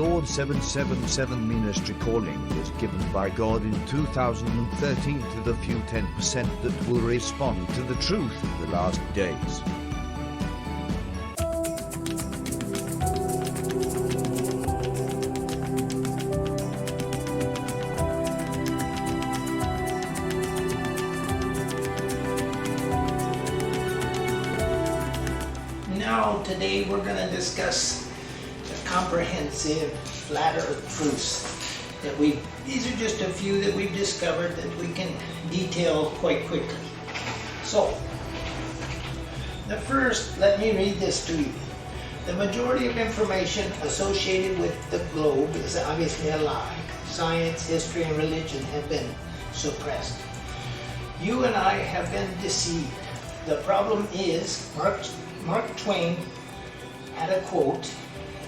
Lord 777 ministry calling was given by God in 2013 to the few 10% that will respond to the truth in the last days. Now, today we're going to discuss the comprehensive flat earth truths that these are just a few that we've discovered that we can detail quite quickly. So, the first, let me read this to you. The majority of information associated with the globe is obviously a lie. Science, history, and religion have been suppressed. You and I have been deceived. The problem is, Mark Twain had a quote,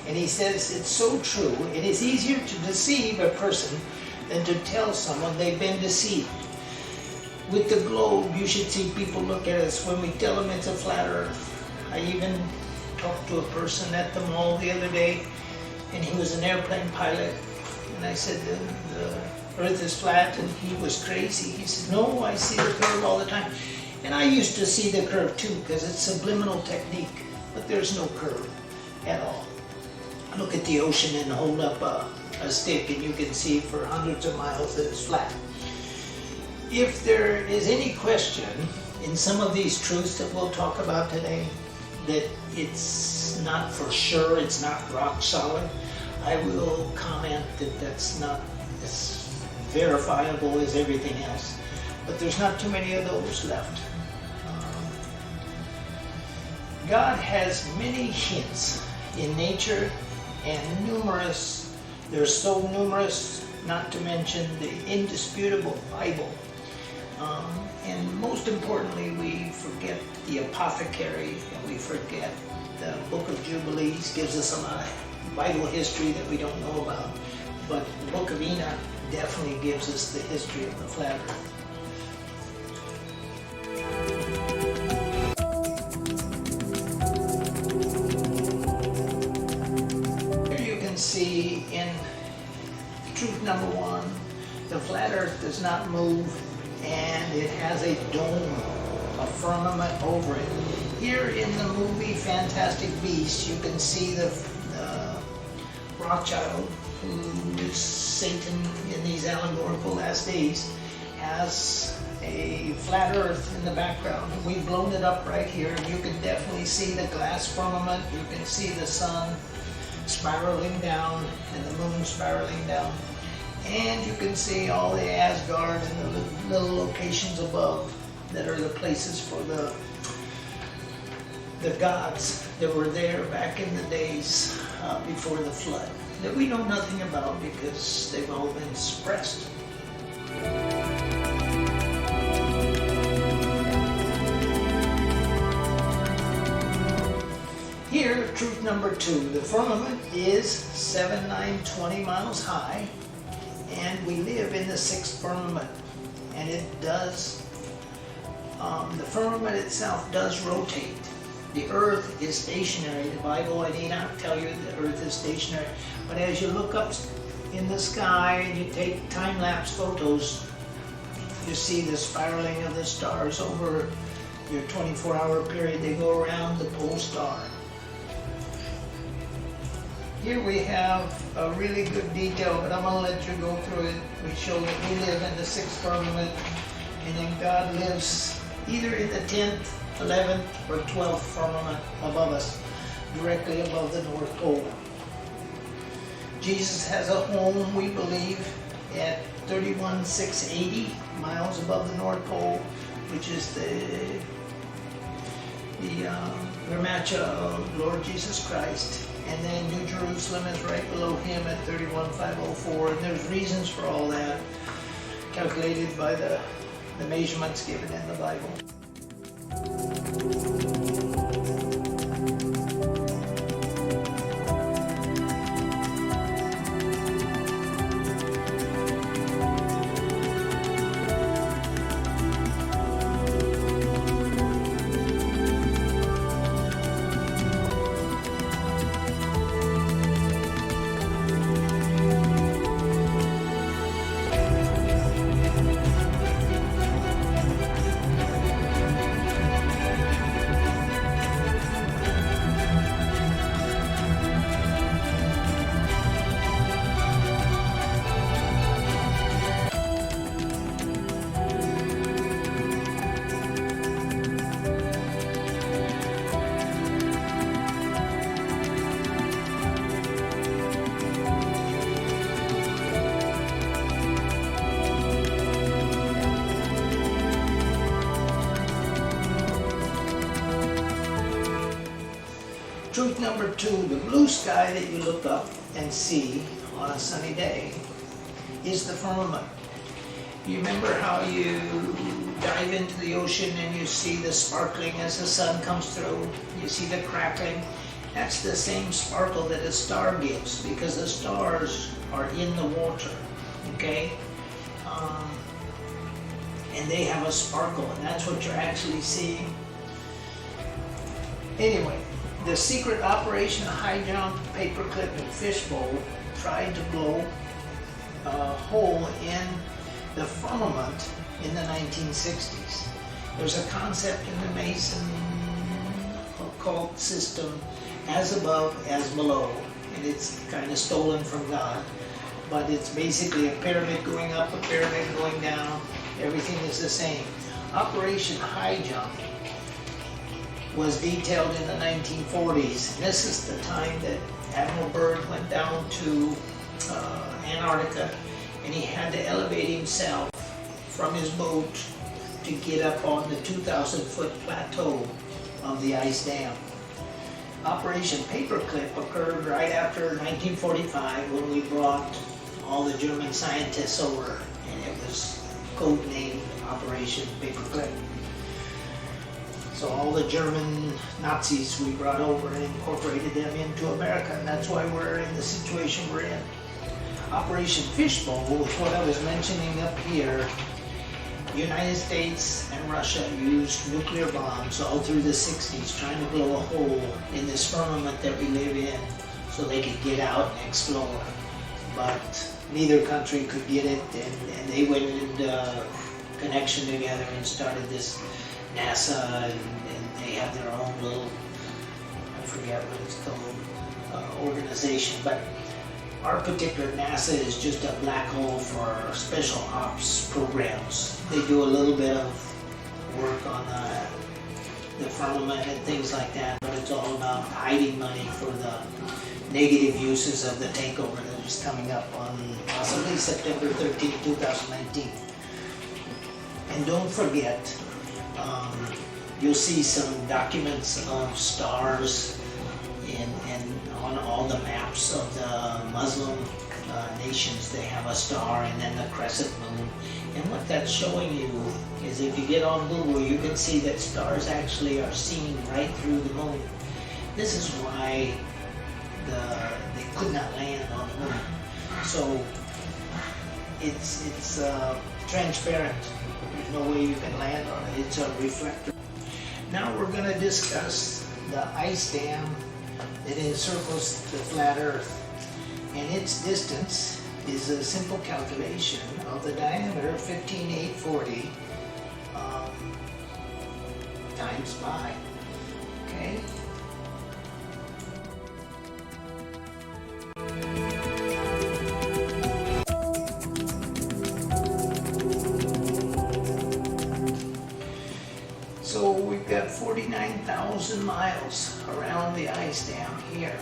and he says, it's so true, it is easier to deceive a person than to tell someone they've been deceived. With the globe, you should see people look at us when we tell them it's a flat earth. I even talked to a person at the mall the other day, and he was an airplane pilot, and I said, the earth is flat, and he was crazy. He said, no, I see the curve all the time. And I used to see the curve too, because it's subliminal technique, but there's no curve at all. Look at the ocean and hold up a stick and you can see for hundreds of miles that it's flat. If there is any question in some of these truths that we'll talk about today, that it's not for sure, it's not rock solid, I will comment that that's not as verifiable as everything else. But there's not too many of those left. God has many hints in nature and numerous, they're so numerous, not to mention the indisputable Bible. And most importantly, we forget the apothecary and we forget the Book of Jubilees. Gives us a lot of Bible history that we don't know about. But the Book of Enoch definitely gives us the history of the flat earth. See in truth number one, the flat earth does not move and it has a dome, a firmament over it. Here in the movie Fantastic Beasts, you can see the Rothschild, who is Satan in these allegorical last days, has a flat earth in the background. We've blown it up right here. You can definitely see the glass firmament. You can see the sun spiraling down and the moon spiraling down, and you can see all the Asgard and the little locations above that are the places for the gods that were there back in the days before the flood, that we know nothing about because they've all been suppressed. Here, truth number two, the firmament is 7,920 miles high, and we live in the sixth firmament, and it does, the firmament itself does rotate. The earth is stationary. The Bible and Enoch tell you the earth is stationary, but as you look up in the sky and you take time-lapse photos, you see the spiraling of the stars over your 24-hour period. They go around the pole star. Here we have a really good detail, but I'm going to let you go through it. We show that we live in the sixth firmament, and then God lives either in the 10th, 11th, or 12th firmament above us, directly above the North Pole. Jesus has a home, we believe, at 31,680 miles above the North Pole, which is the Ramacha of Lord Jesus Christ. And then New Jerusalem is right below him at 31,504. And there's reasons for all that, calculated by the measurements given in the Bible. truth number 2, the blue sky that you look up and see on a sunny day is the firmament. You remember how you dive into the ocean and you see the sparkling as the sun comes through, you see the crackling? That's the same sparkle that a star gives, because the stars are in the water, okay? And they have a sparkle, and that's what you're actually seeing. Anyway, the secret Operation High Jump, Paperclip, and Fishbowl tried to blow a hole in the firmament in the 1960s. There's a concept in the Mason occult system, as above, as below, and it's kind of stolen from God, but it's basically a pyramid going up, a pyramid going down, everything is the same. Operation High Jump was detailed in the 1940s. This is the time that Admiral Byrd went down to Antarctica, and he had to elevate himself from his boat to get up on the 2,000-foot plateau of the ice dam. Operation Paperclip occurred right after 1945, when we brought all the German scientists over, and it was codenamed Operation Paperclip. So all the German Nazis we brought over and incorporated them into America, and that's why we're in the situation we're in. Operation Fishbowl was what I was mentioning up here. The United States and Russia used nuclear bombs all through the 60s trying to blow a hole in this firmament that we live in so they could get out and explore. But neither country could get it, and they went into connection together and started this NASA, and they have their own little, I forget what it's called, organization. But our particular NASA is just a black hole for special ops programs. They do a little bit of work on the firmament and things like that, but it's all about hiding money for the negative uses of the takeover that is coming up on possibly September 13, 2019. And don't forget, you'll see some documents of stars and on all the maps of the Muslim nations. They have a star and then the crescent moon. And what that's showing you is, if you get on Google, you can see that stars actually are seen right through the moon. This is why they could not land on the moon. So it's transparent. There's no way you can land on it. It's a reflector. Now we're going to discuss the ice dam that encircles the flat Earth, and its distance is a simple calculation of the diameter 15,840 times pi. Okay. So we've got 49,000 miles around the ice dam here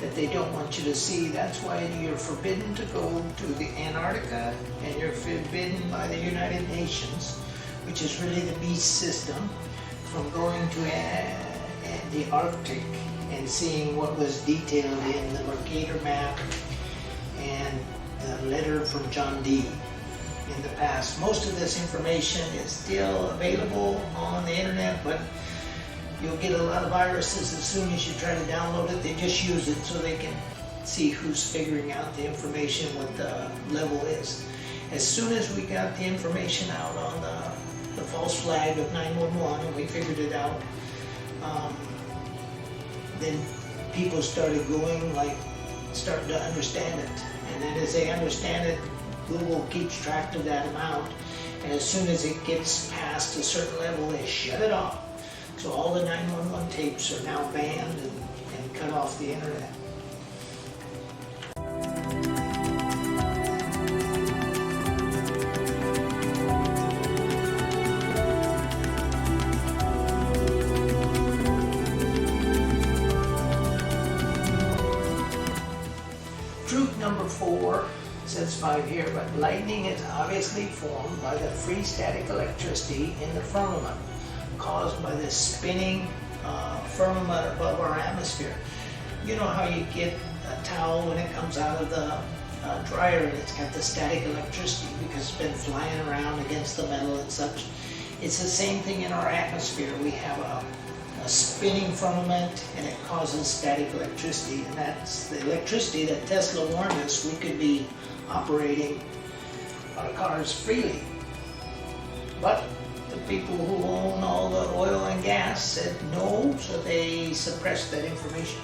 that they don't want you to see. That's why you're forbidden to go to the Antarctica, and you're forbidden by the United Nations, which is really the beast system, from going to the Arctic and seeing what was detailed in the Mercator map and the letter from John Dee in the past. Most of this information is still available on the internet, but you'll get a lot of viruses as soon as you try to download it. They just use it so they can see who's figuring out the information, what the level is. As soon as we got the information out on the false flag of 911, and we figured it out, then people started going, starting to understand it. And then as they understand it, Google keeps track of that amount, and as soon as it gets past a certain level, they shut it off. So all the 911 tapes are now banned and cut off the internet. Truth number 4, it says 5 here, but lightning is obviously formed by the free static electricity in the firmament, caused by the spinning firmament above our atmosphere. You know how you get a towel when it comes out of the dryer and it's got the static electricity because it's been flying around against the metal and such. It's the same thing in our atmosphere. We have a spinning firmament and it causes static electricity, and that's the electricity that Tesla warned us we could be operating our cars freely. But the people who own all the oil and gas said no, so they suppressed that information.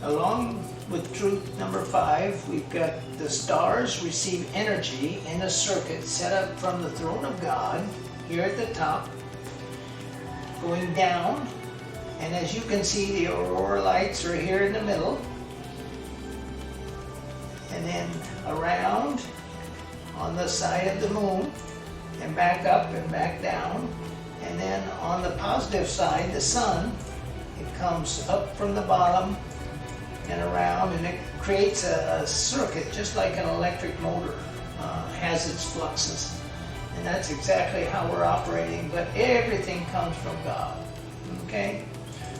Along with truth number 5, we've got the stars receive energy in a circuit set up from the throne of God here at the top, going down, and as you can see, the aurora lights are here in the middle, and then around on the side of the moon, and back up and back down, and then on the positive side, the sun, it comes up from the bottom and around, and it creates a circuit just like an electric motor has its fluxes. And that's exactly how we're operating, but everything comes from God, okay?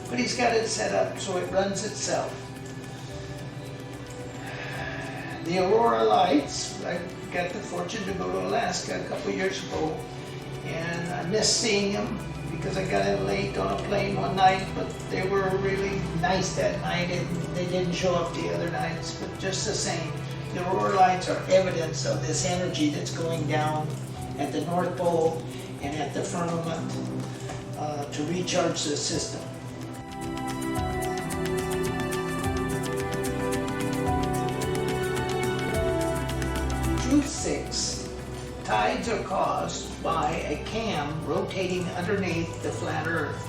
But He's got it set up so it runs itself. The aurora lights, I got the fortune to go to Alaska a couple years ago, and I missed seeing them because I got in late on a plane one night, but they were really nice that night, and they didn't show up the other nights, but just the same, the aurora lights are evidence of this energy that's going down at the North Pole and at the firmament to recharge the system. Truth 6. Tides are caused by a cam rotating underneath the flat Earth,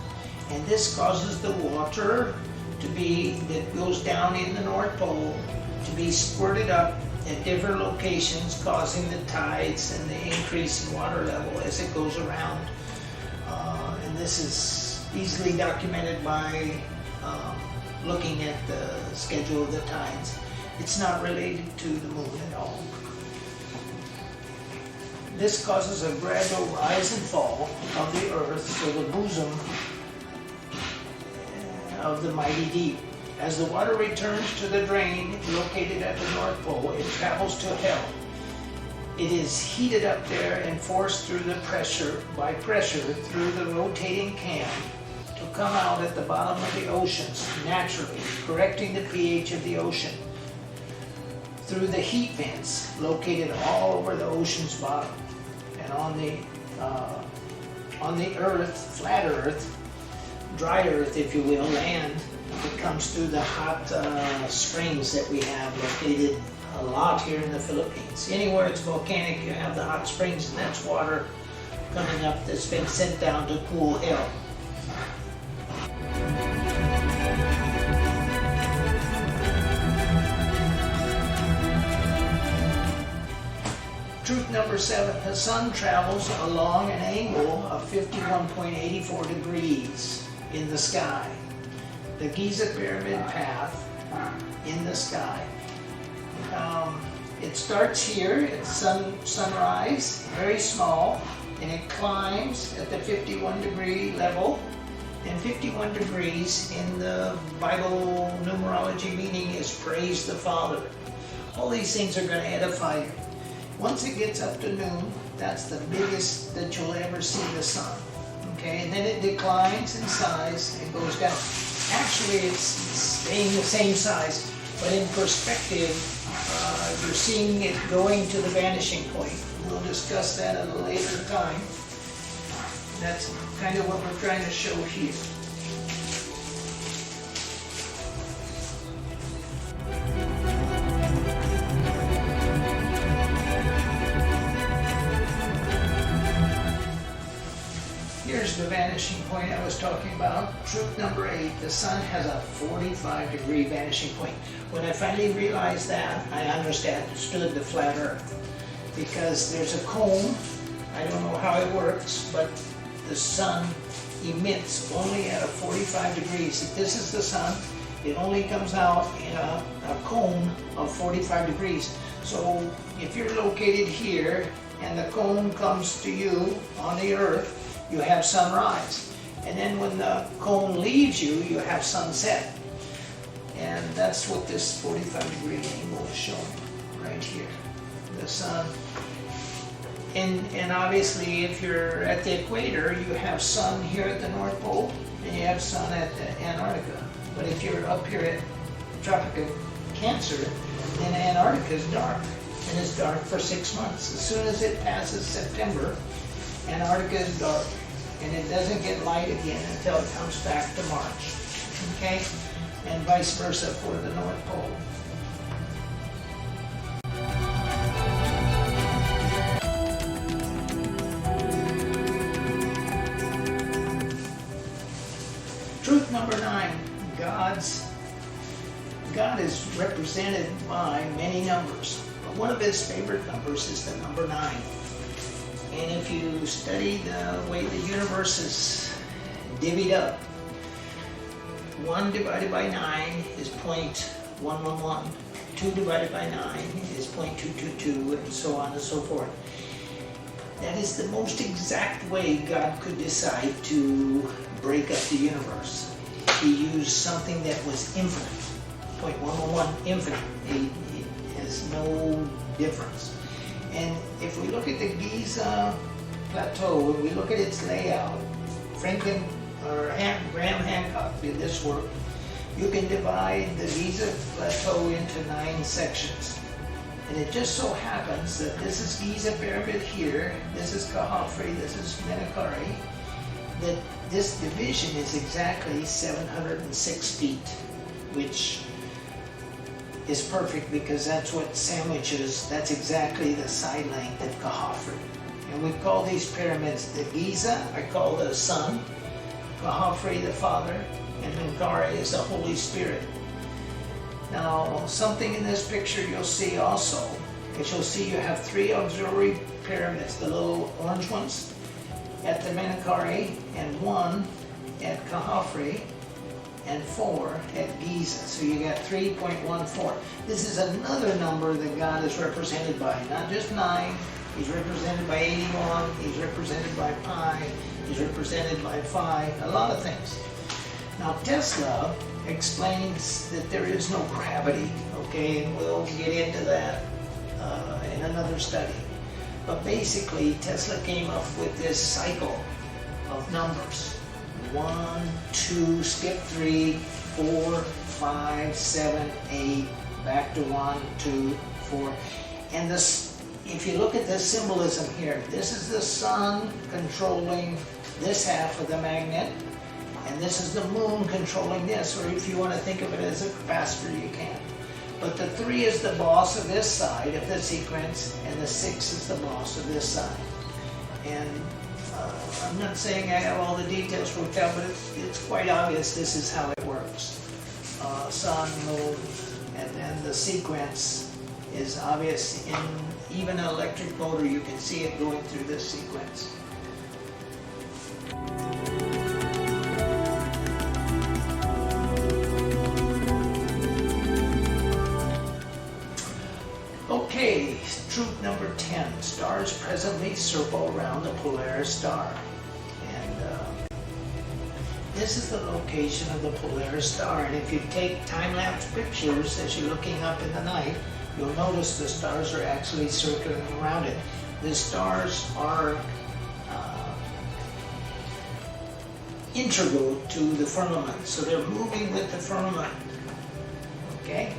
and this causes the water that goes down in the North Pole to be squirted up at different locations, causing the tides and the increase in water level as it goes around. And this is easily documented by looking at the schedule of the tides. It's not related to the moon at all. This causes a gradual rise and fall of the Earth to the bosom of the mighty deep. As the water returns to the drain located at the North Pole, it travels to hell. It is heated up there and forced through by pressure through the rotating cam to come out at the bottom of the oceans naturally, correcting the pH of the ocean through the heat vents located all over the ocean's bottom. And on the Earth, flat Earth, dry Earth, if you will, land, it comes through the hot springs that we have located a lot here in the Philippines. Anywhere it's volcanic, you have the hot springs, and that's water coming up that's been sent down to cool hell. Truth number 7, the sun travels along an angle of 51.84 degrees in the sky. The Giza Pyramid path in the sky. It starts here at sunrise, very small, and it climbs at the 51 degree level. And 51 degrees in the Bible numerology meaning is praise the Father. All these things are going to edify you. Once it gets up to noon, that's the biggest that you'll ever see the sun. Okay, and then it declines in size and goes down. Actually, it's staying the same size, but in perspective, you're seeing it going to the vanishing point. We'll discuss that at a later time. That's kind of what we're trying to show here. Here's the vanishing point I was talking about. Truth number 8, the sun has a 45-degree vanishing point. When I finally realized that, I understood the flat Earth. Because there's a cone, I don't know how it works, but the sun emits only at a 45 degrees. If this is the sun, it only comes out in a cone of 45 degrees. So if you're located here and the cone comes to you on the Earth, you have sunrise. And then when the cone leaves you, you have sunset. And that's what this 45-degree angle is showing right here. The sun. And obviously, if you're at the equator, you have sun here at the North Pole, and you have sun at Antarctica. But if you're up here at the Tropic of Cancer, then Antarctica is dark, and it's dark for 6 months. As soon as it passes September, Antarctica is dark, and it doesn't get light again until it comes back to March, okay? And vice versa for the North Pole. Truth number 9, God is represented by many numbers, but one of his favorite numbers is the number 9. And if you study the way the universe is divvied up, 1 divided by 9 is 0.111, 2 divided by 9 is 0.222, and so on and so forth. That is the most exact way God could decide to break up the universe. He used something that was infinite, 0.111 infinite. It has no difference. And if we look at the Giza Plateau, when we look at its layout, Graham Hancock did this work. You can divide the Giza Plateau into 9 sections. And it just so happens that this is Giza Pyramid here, this is Khafre, this is Menkaure, that this division is exactly 706 feet, which is perfect because that's what sandwiches, that's exactly the side length of Khafre. And we call these pyramids the Giza, I call the Son, Khafre the Father, and Menkaure is the Holy Spirit. Now, something in this picture you'll see also, is you'll see you have 3 auxiliary pyramids, the little orange ones at the Menkaure, and 1 at Khafre, and 4 at Giza. So you got 3.14. This is another number that God is represented by, not just 9. He's represented by 81, he's represented by pi, he's represented by phi, a lot of things. Now Tesla explains that there is no gravity, okay, and we'll get into that in another study. But basically, Tesla came up with this cycle of numbers. 1, 2, skip 3, 4, 5, 7, 8, back to 1, 2, 4. And this, if you look at the symbolism here, this is the sun controlling this half of the magnet, and this is the moon controlling this, or if you want to think of it as a capacitor, you can. But the 3 is the boss of this side of the sequence, and the 6 is the boss of this side. And I'm not saying I have all the details worked out, but it's quite obvious this is how it works. Sun, moon, and then the sequence is obvious. In even an electric motor, you can see it going through this sequence. Okay, truth number 10. Stars presently circle around the Polaris star. And this is the location of the Polaris star. And if you take time-lapse pictures as you're looking up in the night, you'll notice the stars are actually circling around it. The stars are integral to the firmament, so they're moving with the firmament. Okay?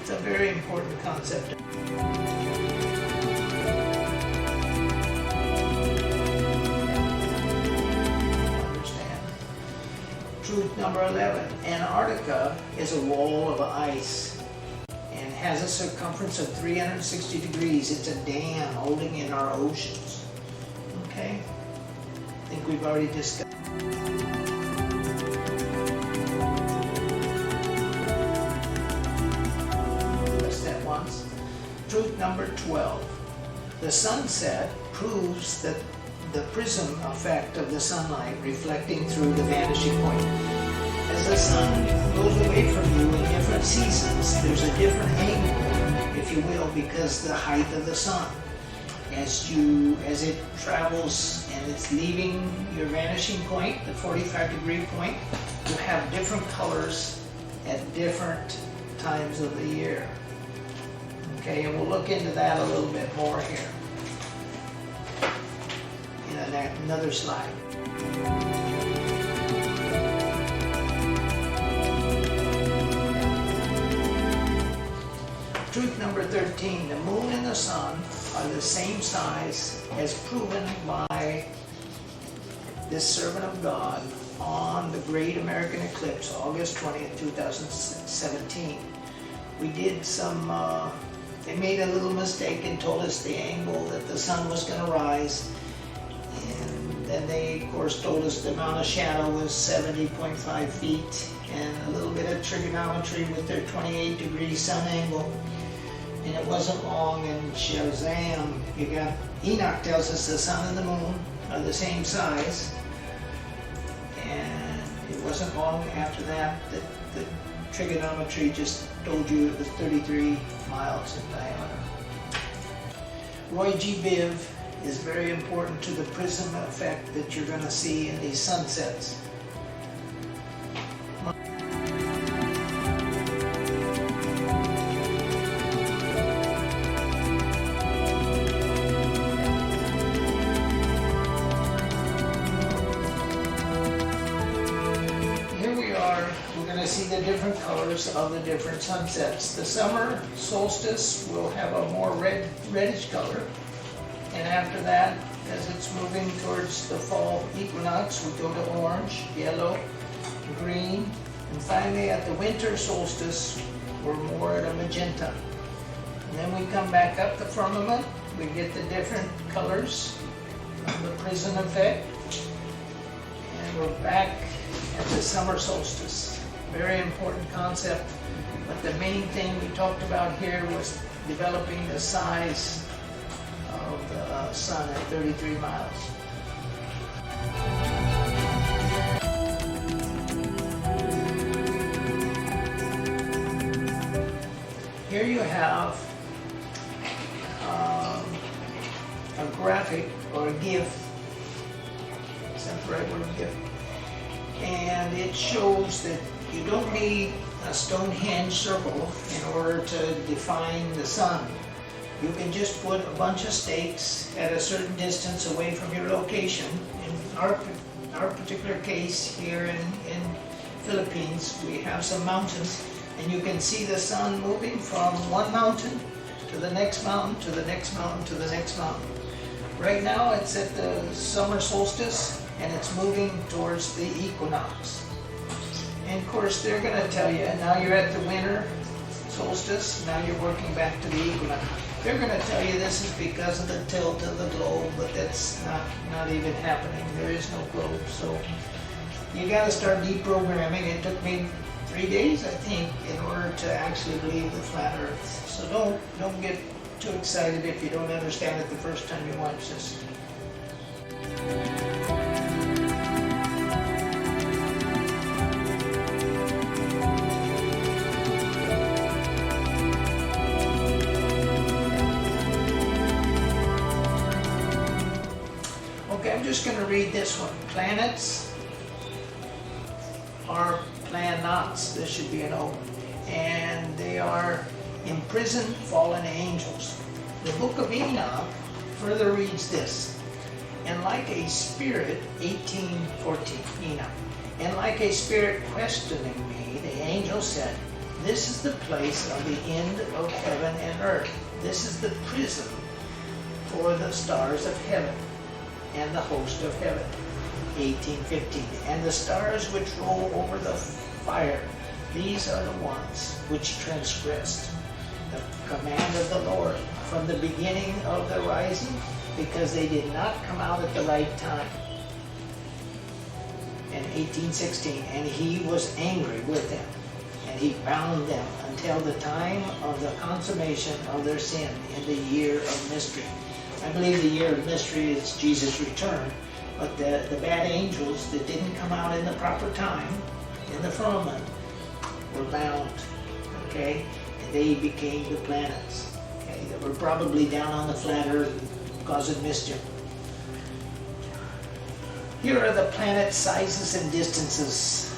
It's a very important concept. Understand. Truth number 11. Antarctica is a wall of ice and has a circumference of 360 degrees. It's a dam holding in our oceans. Okay? I think we've already discussed. Truth number 12. The sunset proves that the prism effect of the sunlight reflecting through the vanishing point. As the sun goes away from you in different seasons, there's a different angle, if you will, because the height of the sun. as it travels and it's leaving your vanishing point, the 45-degree point, you have different colors at different times of the year. Okay, and we'll look into that a little bit more here in another slide. Truth number 13, the moon and the sun are the same size as proven by this servant of God on the Great American Eclipse, August 20th, 2017. We did some, they made a little mistake and told us the angle that the sun was going to rise. And then they, of course, told us the amount of shadow was 70.5 feet and a little bit of trigonometry with their 28-degree sun angle. And it wasn't long, and Shazam, you got, Enoch tells us the sun and the moon are the same size. And it wasn't long after that that the trigonometry just told you it was 33 miles in diameter. Roy G. Biv is very important to the prism effect that you're going to see in these sunsets. The different colors of the different sunsets. The summer solstice will have a more reddish color, and after that, as it's moving towards the fall equinox, we go to orange, yellow, green, and finally at the winter solstice, we're more at a magenta. And then we come back up the firmament, we get the different colors of the prism effect, and we're back at the summer solstice. Very important concept, but the main thing we talked about here was developing the size of the sun at 33 miles. Here you have a graphic or a GIF, is that the right word, GIF? And it shows that you don't need a Stonehenge circle in order to define the sun. You can just put a bunch of stakes at a certain distance away from your location. In our particular case here in Philippines, we have some mountains, and you can see the sun moving from one mountain to the next mountain, to the next mountain, to the next mountain. Right now it's at the summer solstice, and it's moving towards the equinox. And of course, they're going to tell you, now you're at the winter solstice, now you're working back to the equinox. They're going to tell you this is because of the tilt of the globe, but that's not even happening. There is no globe. So you got to start deprogramming. It took me 3 days, I think, in order to actually believe the flat earth. So don't get too excited if you don't understand it the first time you watch this. Okay, I'm just going to read this one. Planets are planets. This should be an O. And they are imprisoned fallen angels. The book of Enoch further reads this. And like a spirit, 18:14, Enoch. And like a spirit questioning me, the angel said, this is the place of the end of heaven and earth. This is the prison for the stars of heaven and the host of heaven. 18:15. And the stars which roll over the fire, these are the ones which transgressed the command of the Lord from the beginning of the rising, because they did not come out at the right time. And 18:16. And he was angry with them, and he bound them until the time of the consummation of their sin in the year of mystery. I believe the year of mystery is Jesus' return, but the bad angels that didn't come out in the proper time, in the firmament, were bound, okay? And they became the planets, okay? That were probably down on the flat earth causing mischief. Here are the planet sizes and distances.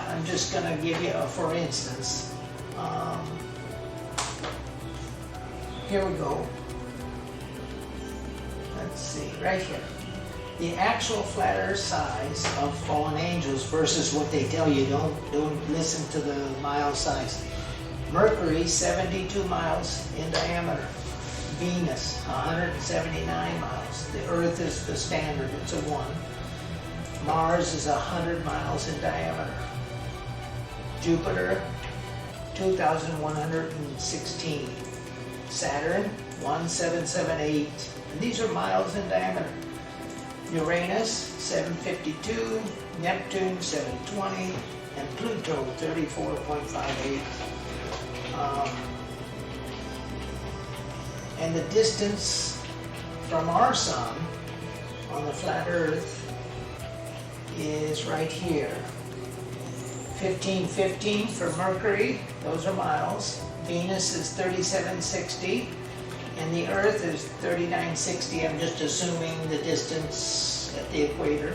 I'm just going to give you a for instance. Here we go. Let's see, right here. The actual flat earth size of fallen angels versus what they tell you. Don't listen to the mile size. Mercury, 72 miles in diameter. Venus, 179 miles. The Earth is the standard, it's a 1. Mars is 100 miles in diameter. Jupiter, 2,116. Saturn, 1778. And these are miles in diameter. Uranus, 752. Neptune, 720. And Pluto, 34.58. And the distance from our sun on the flat Earth is right here. 1515 for Mercury, those are miles. Venus is 3760, and the Earth is 3960. I'm just assuming the distance at the equator.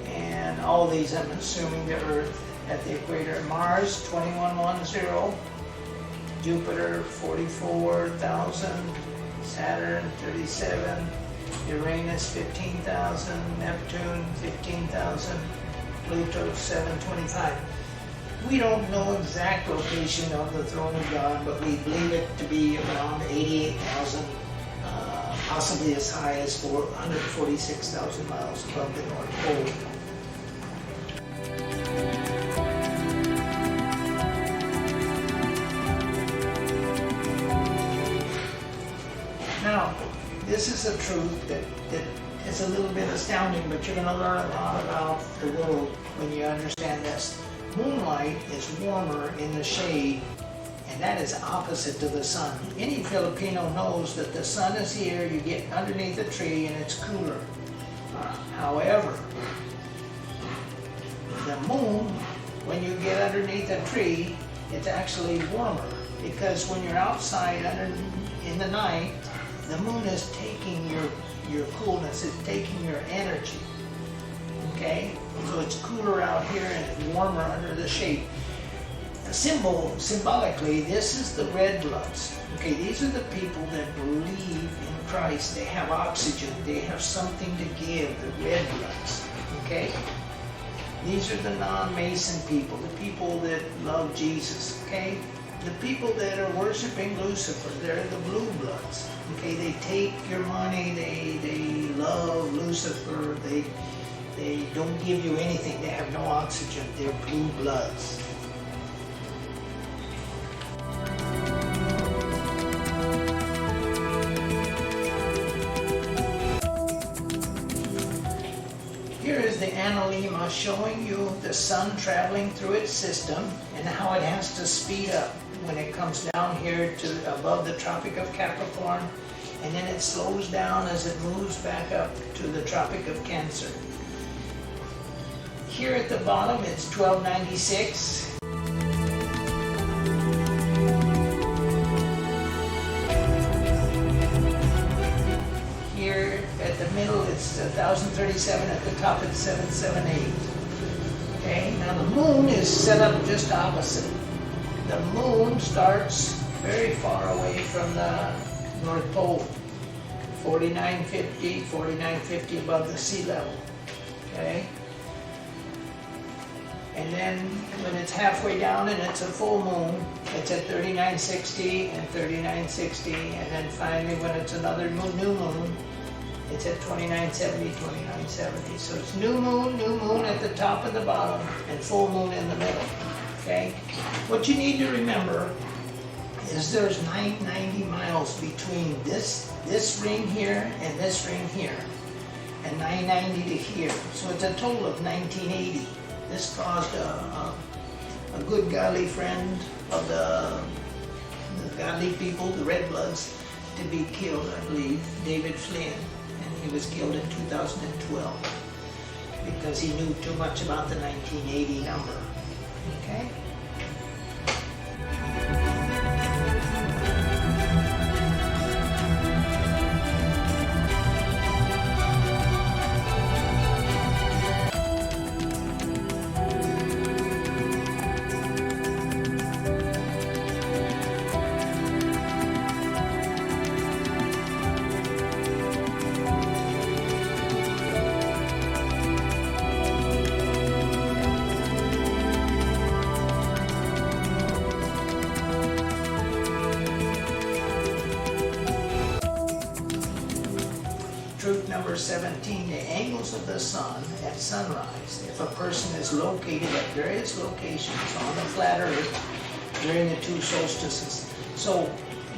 And all these I'm assuming the Earth at the equator. Mars, 2110. Jupiter, 44,000. Saturn, 37. Uranus, 15,000. Neptune, 15,000. Pluto, 725. We don't know exact location of the throne of God, but we believe it to be around 88,000, possibly as high as 146,000 miles above the North Pole. Now, this is a truth that is a little bit astounding, but you're going to learn a lot about the world when you understand this. Moonlight is warmer in the shade, and that is opposite to the sun. Any Filipino knows that the sun is here, you get underneath a tree, and it's cooler. However, the moon, when you get underneath a tree, it's actually warmer, because when you're outside in the night, the moon is taking your coolness, it's taking your energy. Okay? So it's cooler out here and it's warmer under the shade. Symbolically, this is the red bloods. Okay, these are the people that believe in Christ. They have oxygen, they have something to give, the red bloods. Okay? These are the non-Mason people, the people that love Jesus. Okay? The people that are worshiping Lucifer, they're the blue bloods. Okay, they take your money, they love Lucifer, they don't give you anything, they have no oxygen, they're blue bloods. Here is the analemma showing you the sun traveling through its system and how it has to speed up when it comes down here to above the Tropic of Capricorn, and then it slows down as it moves back up to the Tropic of Cancer. Here at the bottom it's 1296. Here at the middle it's 1037, at the top it's 778. Okay, now the moon is set up just opposite. The moon starts very far away from the North Pole, 4950 above the sea level. Okay? And then when it's halfway down and it's a full moon, it's at 3960 and 3960, and then finally when it's another new moon, it's at 2970, 2970. So it's new moon at the top and the bottom, and full moon in the middle. Okay? What you need to remember is there's 990 miles between this ring here and this ring here, and 990 to here. So it's a total of 1980. This caused a good godly friend of the godly people, the Red Bloods, to be killed, I believe, David Flynn, and he was killed in 2012 because he knew too much about the 1980 number. Okay? 17, the angles of the sun at sunrise. If a person is located at various locations on the flat earth during the two solstices. So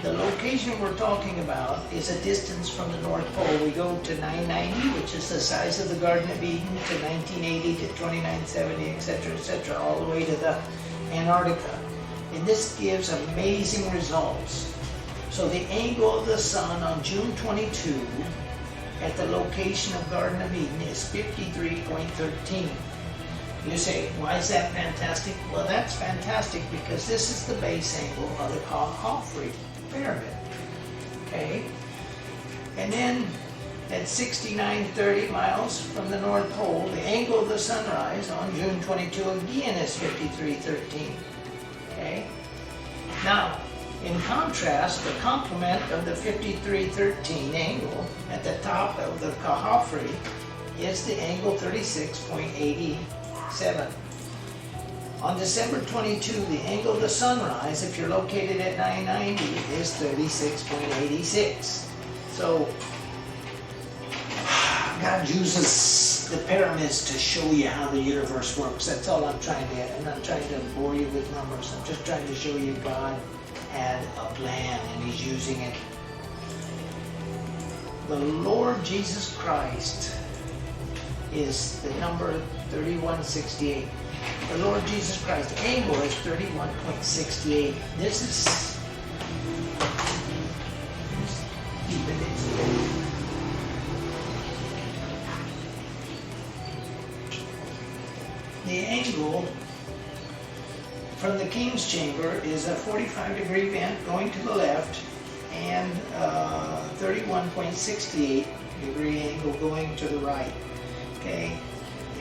the location we're talking about is a distance from the North Pole. We go to 990, which is the size of the Garden of Eden, to 1980, to 2970, etc., all the way to the Antarctica. And this gives amazing results. So the angle of the sun on June 22 at the location of Garden of Eden is 53.13. You say, why is that fantastic? Well, that's fantastic because this is the base angle of the Khafre pyramid. Okay? And then at 69.30 miles from the North Pole, the angle of the sunrise on June 22 again is 53.13. Okay? Now, in contrast, the complement of the 53.13 angle at the top of the Khafre is the angle 36.87. On December 22, the angle of the sunrise, if you're located at 990, is 36.86. So, God uses the pyramids to show you how the universe works. That's all I'm trying to get. I'm not trying to bore you with numbers. I'm just trying to show you God had a plan and He's using it. The Lord Jesus Christ is the number 3168. The Lord Jesus Christ angle is 31.68. This is keep it insulated. The angle from the King's Chamber is a 45-degree bend going to the left and 31.68 degree angle going to the right. Okay,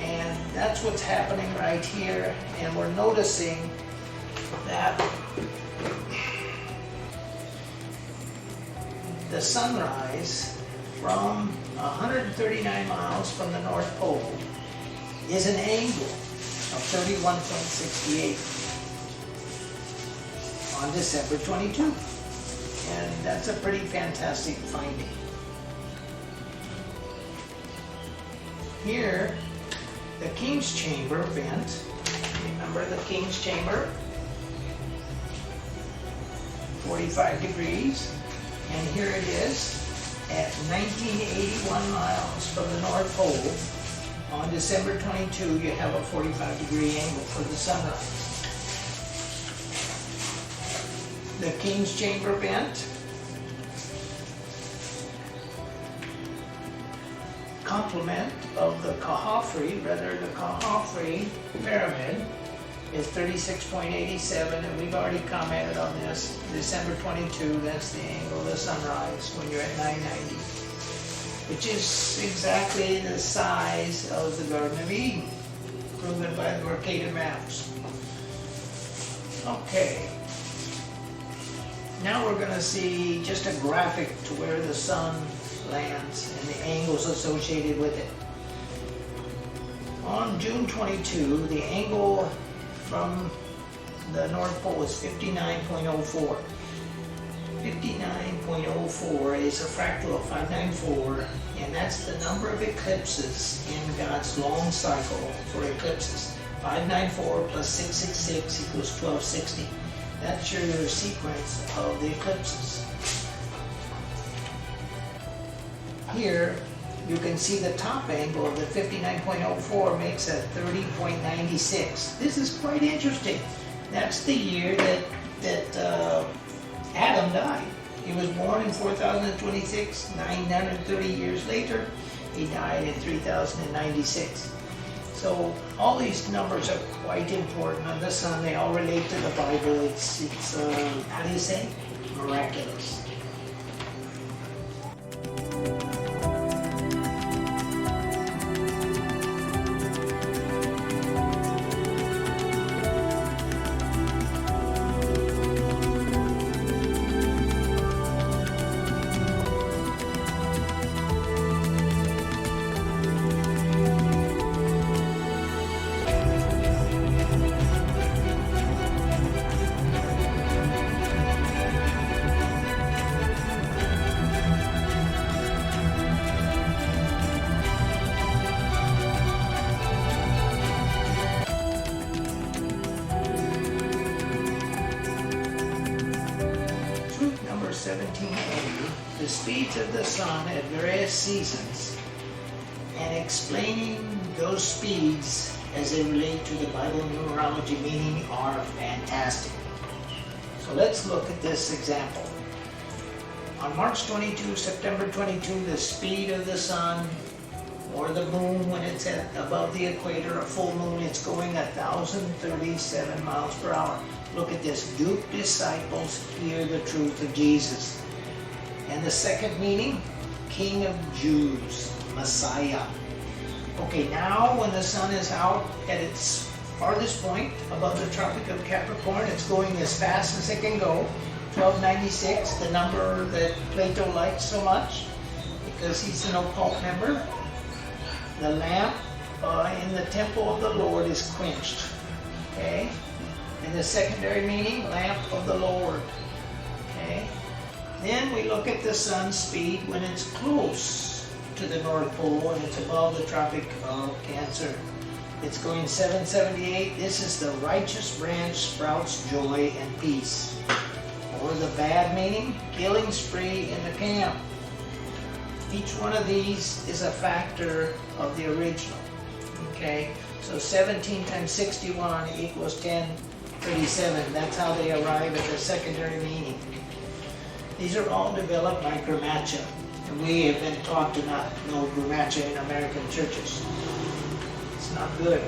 and that's what's happening right here, and we're noticing that the sunrise from 139 miles from the North Pole is an angle of 31.68 on December 22. And that's a pretty fantastic finding. Here, the King's Chamber vent, remember the King's Chamber? 45 degrees, and here it is at 1981 miles from the North Pole. On December 22, you have a 45-degree angle for the sunrise. The King's Chamber vent, complement of the Khafre, the Khafre pyramid, is 36.87, and we've already commented on this. December 22, that's the angle of the sunrise when you're at 990, which is exactly the size of the Garden of Eden, proven by the Mercator maps. Okay. Now we're going to see just a graphic to where the sun lands and the angles associated with it. On June 22, the angle from the North Pole is 59.04. 59.04 is a fractal of 594, and that's the number of eclipses in God's long cycle for eclipses. 594 plus 666 equals 1260. That's your sequence of the eclipses. Here, you can see the top angle of the 59.04 makes a 30.96. This is quite interesting. That's the year that Adam died. He was born in 4026, 930 years later, he died in 3096. So all these numbers are quite important on the sun. They all relate to the Bible. It's how do you say? Miraculous. speeds of the sun at various seasons and explaining those speeds as they relate to the Bible numerology meaning are fantastic. So let's look at this example. On March 22, September 22, the speed of the sun or the moon when it's at above the equator, a full moon, it's going 1,037 miles per hour. Look at this. Duped disciples hear the truth of Jesus. And the second meaning, King of Jews, Messiah. Okay, now when the sun is out at its farthest point above the Tropic of Capricorn, it's going as fast as it can go. 1296, the number that Plato likes so much because he's an occult member. The lamp in the temple of the Lord is quenched. Okay? And the secondary meaning, lamp of the Lord. Okay? Then we look at the sun's speed when it's close to the North Pole and it's above the Tropic of Cancer. It's going 778. This is the righteous branch sprouts joy and peace. Or the bad meaning, killing spree in the camp. Each one of these is a factor of the original. Okay, so 17 times 61 equals 1037. That's how they arrive at the secondary meaning. These are all developed by Grammacia, and we have been taught to not know Grammacia in American churches. It's not good.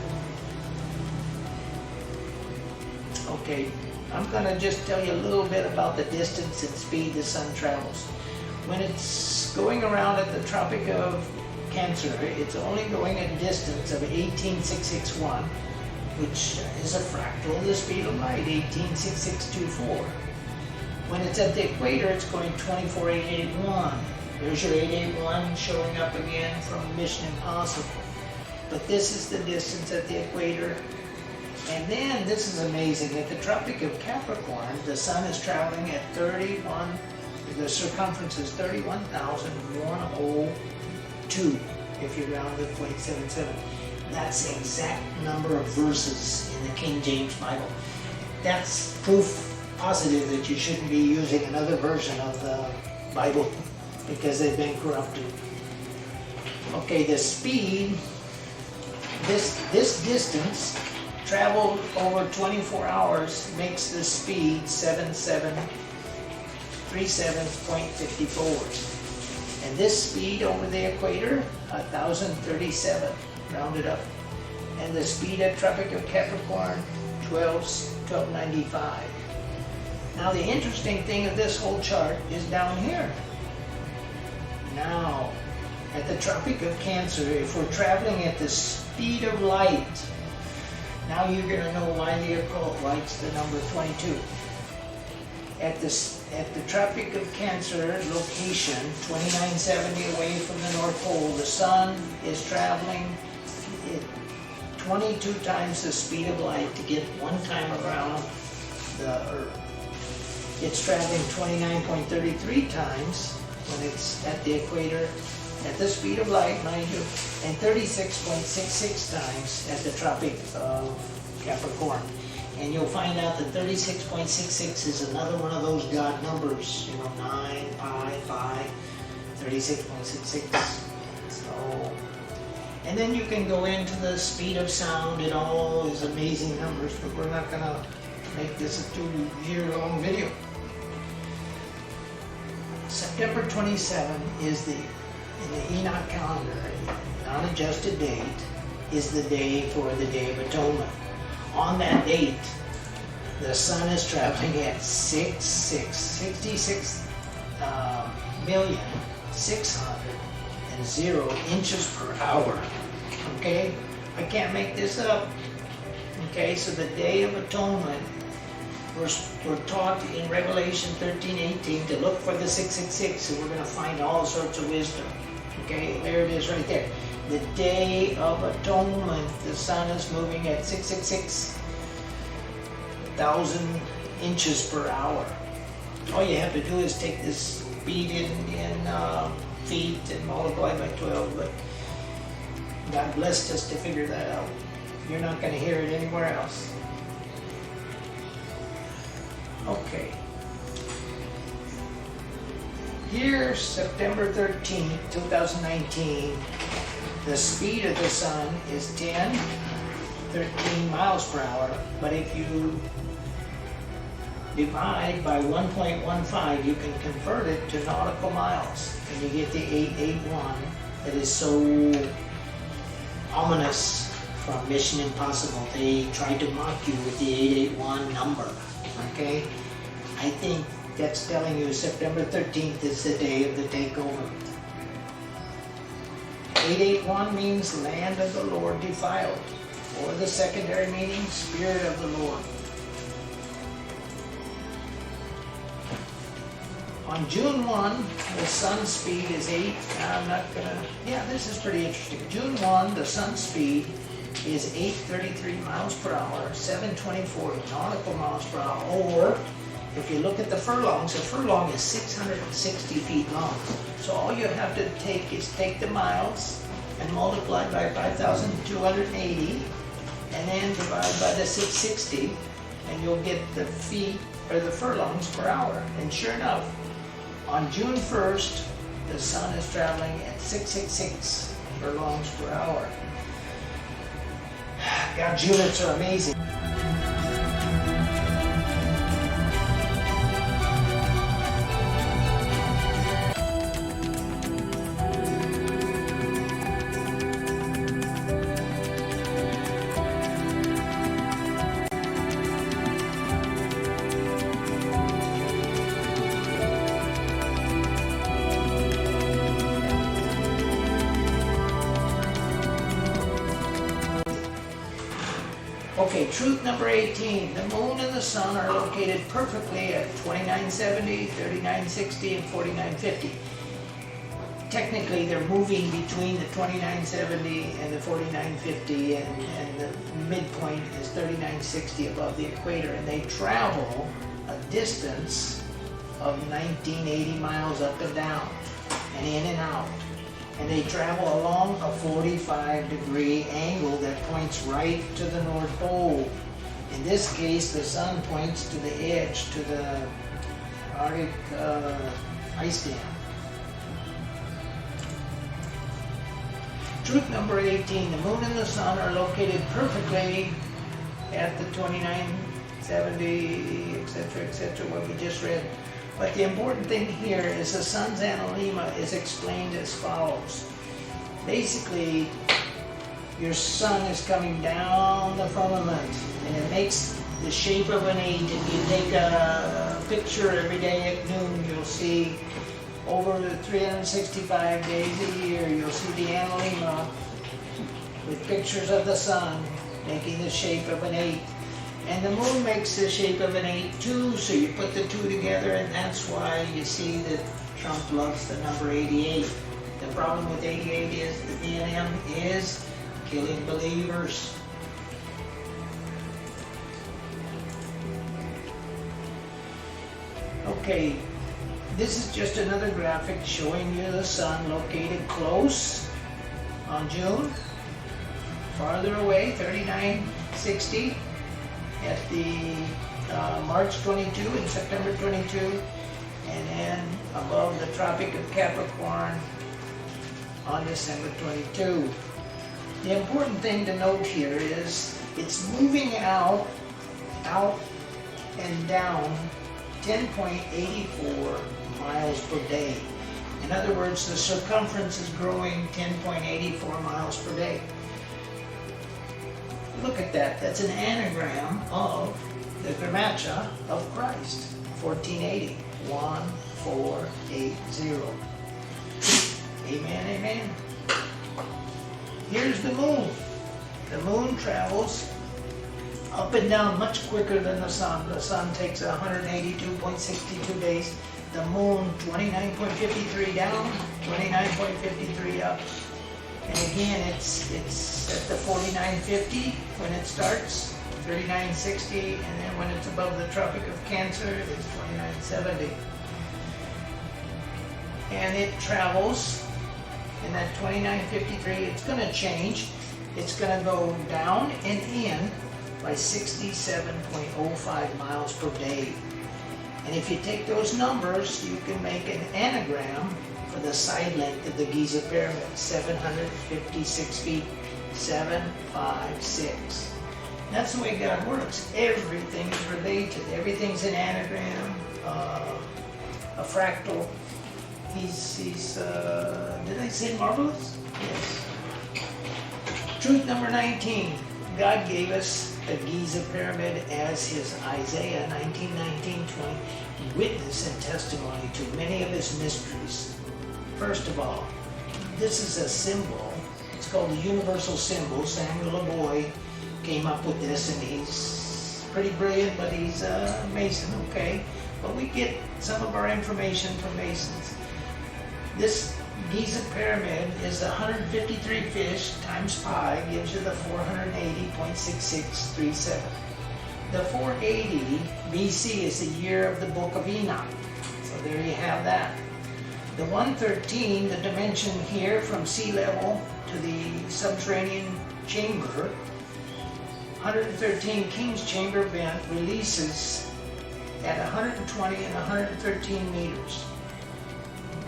Okay, I'm going to just tell you a little bit about the distance and speed the sun travels. When it's going around at the Tropic of Cancer, it's only going a distance of 18,661, which is a fractal of the speed of light, 18,6624. When it's at the equator, it's going 24,881. There's your 881 showing up again from Mission Impossible. But this is the distance at the equator. And then, this is amazing, at the Tropic of Capricorn, the sun is traveling at the circumference is 31,102, if you round to 0.77. That's the exact number of verses in the King James Bible. That's proof positive that you shouldn't be using another version of the Bible because they've been corrupted. Okay, the speed, this distance traveled over 24 hours makes the speed 7737.54. And this speed over the equator, 1,037, rounded up. And the speed at Tropic of Capricorn, 1295. Now the interesting thing of this whole chart is down here. Now, at the Tropic of Cancer, if we're traveling at the speed of light, now you're going to know why the occult likes the number 22. At the Tropic of Cancer location, 2970 away from the North Pole, the sun is traveling 22 times the speed of light to get one time around the Earth. It's traveling 29.33 times when it's at the equator, at the speed of light, mind you, and 36.66 times at the Tropic of Capricorn. And you'll find out that 36.66 is another one of those God numbers, 9, pi, 5, 36.66. So, and then you can go into the speed of sound and all these amazing numbers, but we're not going to make this a 2-year-long video. September 27 is in the Enoch calendar, non-adjusted date, is the day for the Day of Atonement. On that date, the sun is traveling at 66,600,000 inches per hour. Okay? I can't make this up. Okay, so the Day of Atonement, we're taught in Revelation 13:18 to look for the 666, so we're going to find all sorts of wisdom. Okay, there it is right there. The Day of Atonement, the sun is moving at 666,000 inches per hour. All you have to do is take this speed in feet and multiply by 12, but God blessed us to figure that out. You're not going to hear it anywhere else. Okay. Here, September 13th, 2019, the speed of the sun is 13 miles per hour, but if you divide by 1.15, you can convert it to nautical miles, and you get the 881 that is so ominous from Mission Impossible. They tried to mock you with the 881 number, okay? I think that's telling you September 13th is the day of the takeover. 881 means land of the Lord defiled, or the secondary meaning, Spirit of the Lord. On June 1, the sun speed is this is pretty interesting. June 1, the sun speed is 833 miles per hour, 724 nautical miles per hour, or if you look at the furlongs, a furlong is 660 feet long. So all you have to take is take the miles and multiply by 5,280 and then divide by the 660 and you'll get the feet or the furlongs per hour. And sure enough, on June 1st, the sun is traveling at 666 furlongs per hour. God's units are amazing. Okay, truth number 18. The moon and the sun are located perfectly at 2970, 3960, and 4950. Technically, they're moving between the 2970 and the 4950, and the midpoint is 3960 above the equator, and they travel a distance of 1980 miles up and down, and in and out. And they travel along a 45-degree angle that points right to the North Pole. In this case, the sun points to the edge, to the Arctic ice dam. Truth number 18, the moon and the sun are located perfectly at the 2970, etc., what we just read. But the important thing here is the sun's analemma is explained as follows. Basically, your sun is coming down the firmament, and it makes the shape of an 8. If you take a picture every day at noon, you'll see over the 365 days a year, you'll see the analemma with pictures of the sun making the shape of an 8. And the moon makes the shape of an 8 too, so you put the two together, and that's why you see that Trump loves the number 88. The problem with 88 is the BLM is killing believers. Okay, this is just another graphic showing you the sun located close on June, farther away, 3960. At the March 22 and September 22, and then above the Tropic of Capricorn on December 22. The important thing to note here is it's moving out and down 10.84 miles per day. In other words, the circumference is growing 10.84 miles per day. Look at that. That's an anagram of the Grammatica of Christ, 1480, 1480. Amen, amen. Here's the moon. The moon travels up and down much quicker than the sun. The sun takes 182.62 days. The moon, 29.53 down, 29.53 up. And again, it's at the 4950 when it starts, 3960, and then when it's above the Tropic of Cancer, it's 2970. And it travels in that 2953. It's going to change. It's going to go down and in by 67.05 miles per day. And if you take those numbers, you can make an anagram for the side length of the Giza Pyramid, 756 feet, 756. That's the way God works. Everything is related. Everything's an anagram, a fractal. Did I say marvelous? Yes. Truth number 19. God gave us the Giza Pyramid as his Isaiah 19:19-20 witness and testimony to many of his mysteries. First of all, this is a symbol. It's called the universal symbol. Samuel LeBoy came up with this, and he's pretty brilliant, but he's a Mason, okay? But we get some of our information from Masons. This Giza Pyramid is 153 fish times pi gives you the 480.6637. The 480 BC is the year of the Book of Enoch. So there you have that. The 113, the dimension here from sea level to the subterranean chamber, 113 King's Chamber vent releases at 120 and 113 meters.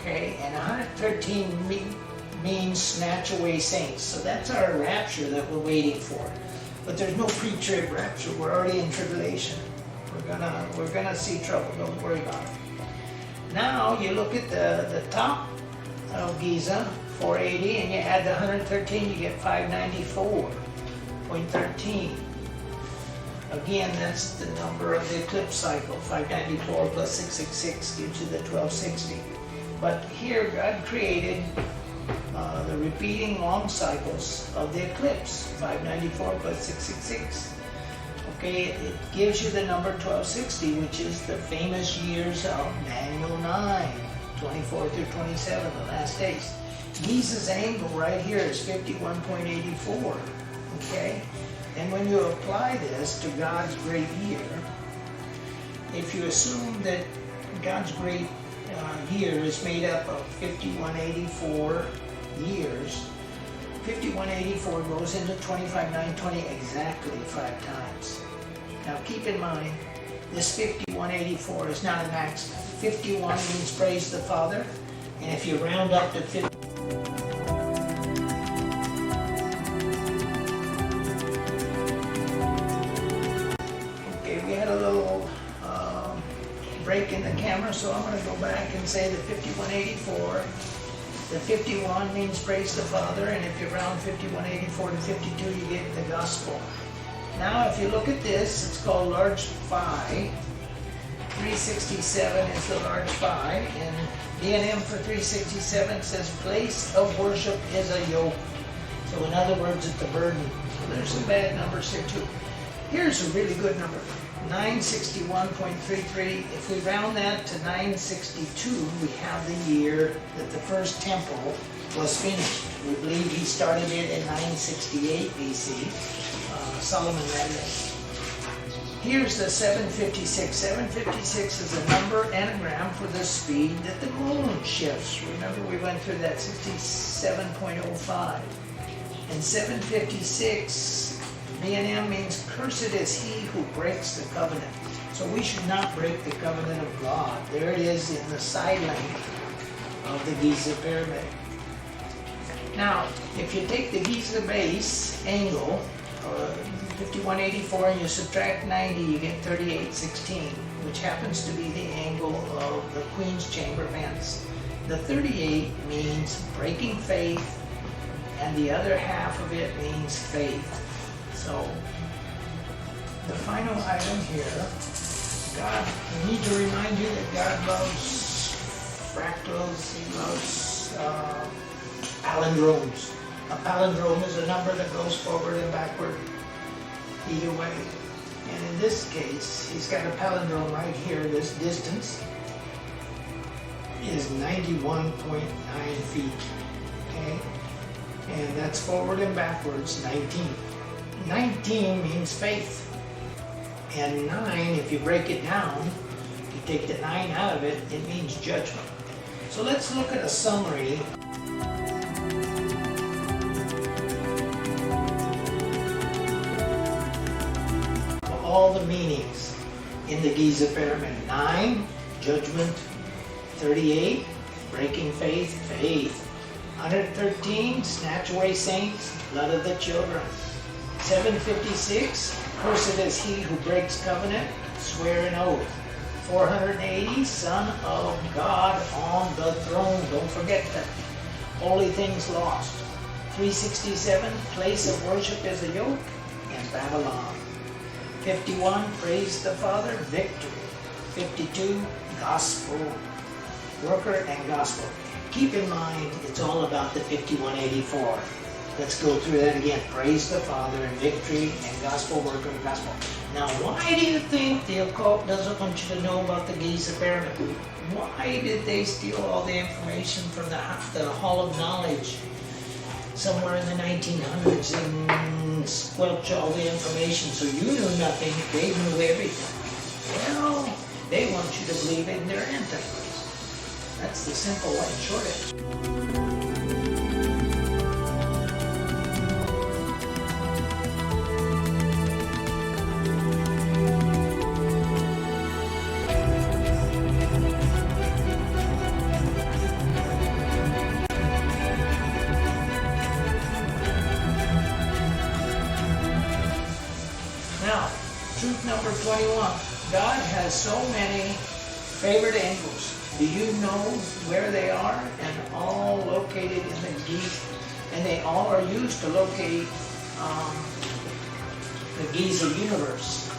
Okay, and 113 means snatch away saints. So that's our rapture that we're waiting for. But there's no pre-trib rapture. We're already in tribulation. We're gonna see trouble. Don't worry about it. Now you look at the top of Giza, 480, and you add the 113, you get 594.13. Again, that's the number of the eclipse cycle. 594 plus 666 gives you the 1260. But here God created the repeating long cycles of the eclipse, 594 plus 666. Okay, it gives you the number 1260, which is the famous years of Daniel 9, 24 through 27, the last days. Giza's angle right here is 51.84, okay? And when you apply this to God's great year, if you assume that God's great year is made up of 5184 years, 5184 goes into 25,920 exactly 5 times. Now keep in mind, this 5184 is not an accident. 51 means praise the Father, and if you round up to 50, okay, we had a little break in the camera, so I'm going to go back and say the 5184. The 51 means praise the Father, and if you round 5184 to 52, you get the gospel. Now, if you look at this, it's called large phi. 367 is the large phi, and D&M for 367 says place of worship is a yoke. So in other words, it's a burden. So there's some bad numbers here too. Here's a really good number. 961.33. If we round that to 962, we have the year that the first temple was finished. We believe he started it in 968 BC. Solomon read it. Here's the 756. 756 is a number anagram for the speed that the moon shifts. Remember, we went through that 67.05. And 756 B&M means cursed is he who breaks the covenant. So we should not break the covenant of God. There it is in the side length of the Giza Pyramid. Now, if you take the Giza base angle, 5184, and you subtract 90, you get 3816, which happens to be the angle of the Queen's Chamber vents. The 38 means breaking faith, and the other half of it means faith. So, the final item here, God, we need to remind you that God loves fractals, he loves palindromes. A palindrome is a number that goes forward and backward, either way. And in this case, he's got a palindrome right here. This distance is 91.9 feet, okay? And that's forward and backwards, 19. 19 means faith. And 9, if you break it down, you take the 9 out of it, it means judgment. So let's look at a summary. All the meanings. in the Giza Pyramid. 9, judgment. 38, breaking faith, faith. 113, snatch away saints, blood of the children. 756, cursed is he who breaks covenant, swear an oath. 480, Son of God on the throne, don't forget that. Holy things lost. 367, place of worship is a yoke in Babylon. 51, praise the Father, victory. 52, gospel, worker and gospel. Keep in mind, it's all about the 5184. Let's go through that again. Praise the Father and victory and gospel, worker and gospel. Now, why do you think the occult doesn't want you to know about the Giza Pyramid? Why did they steal all the information from the Hall of Knowledge somewhere in the 1900s and squelch all the information so you knew nothing, they knew everything? Well, they want you to believe in their Antichrist. That's the simple and short answer. Now, truth number 21. God has so many favorite angels. Do you know where they are? And all located in the Giza, and they all are used to locate the Giza universe,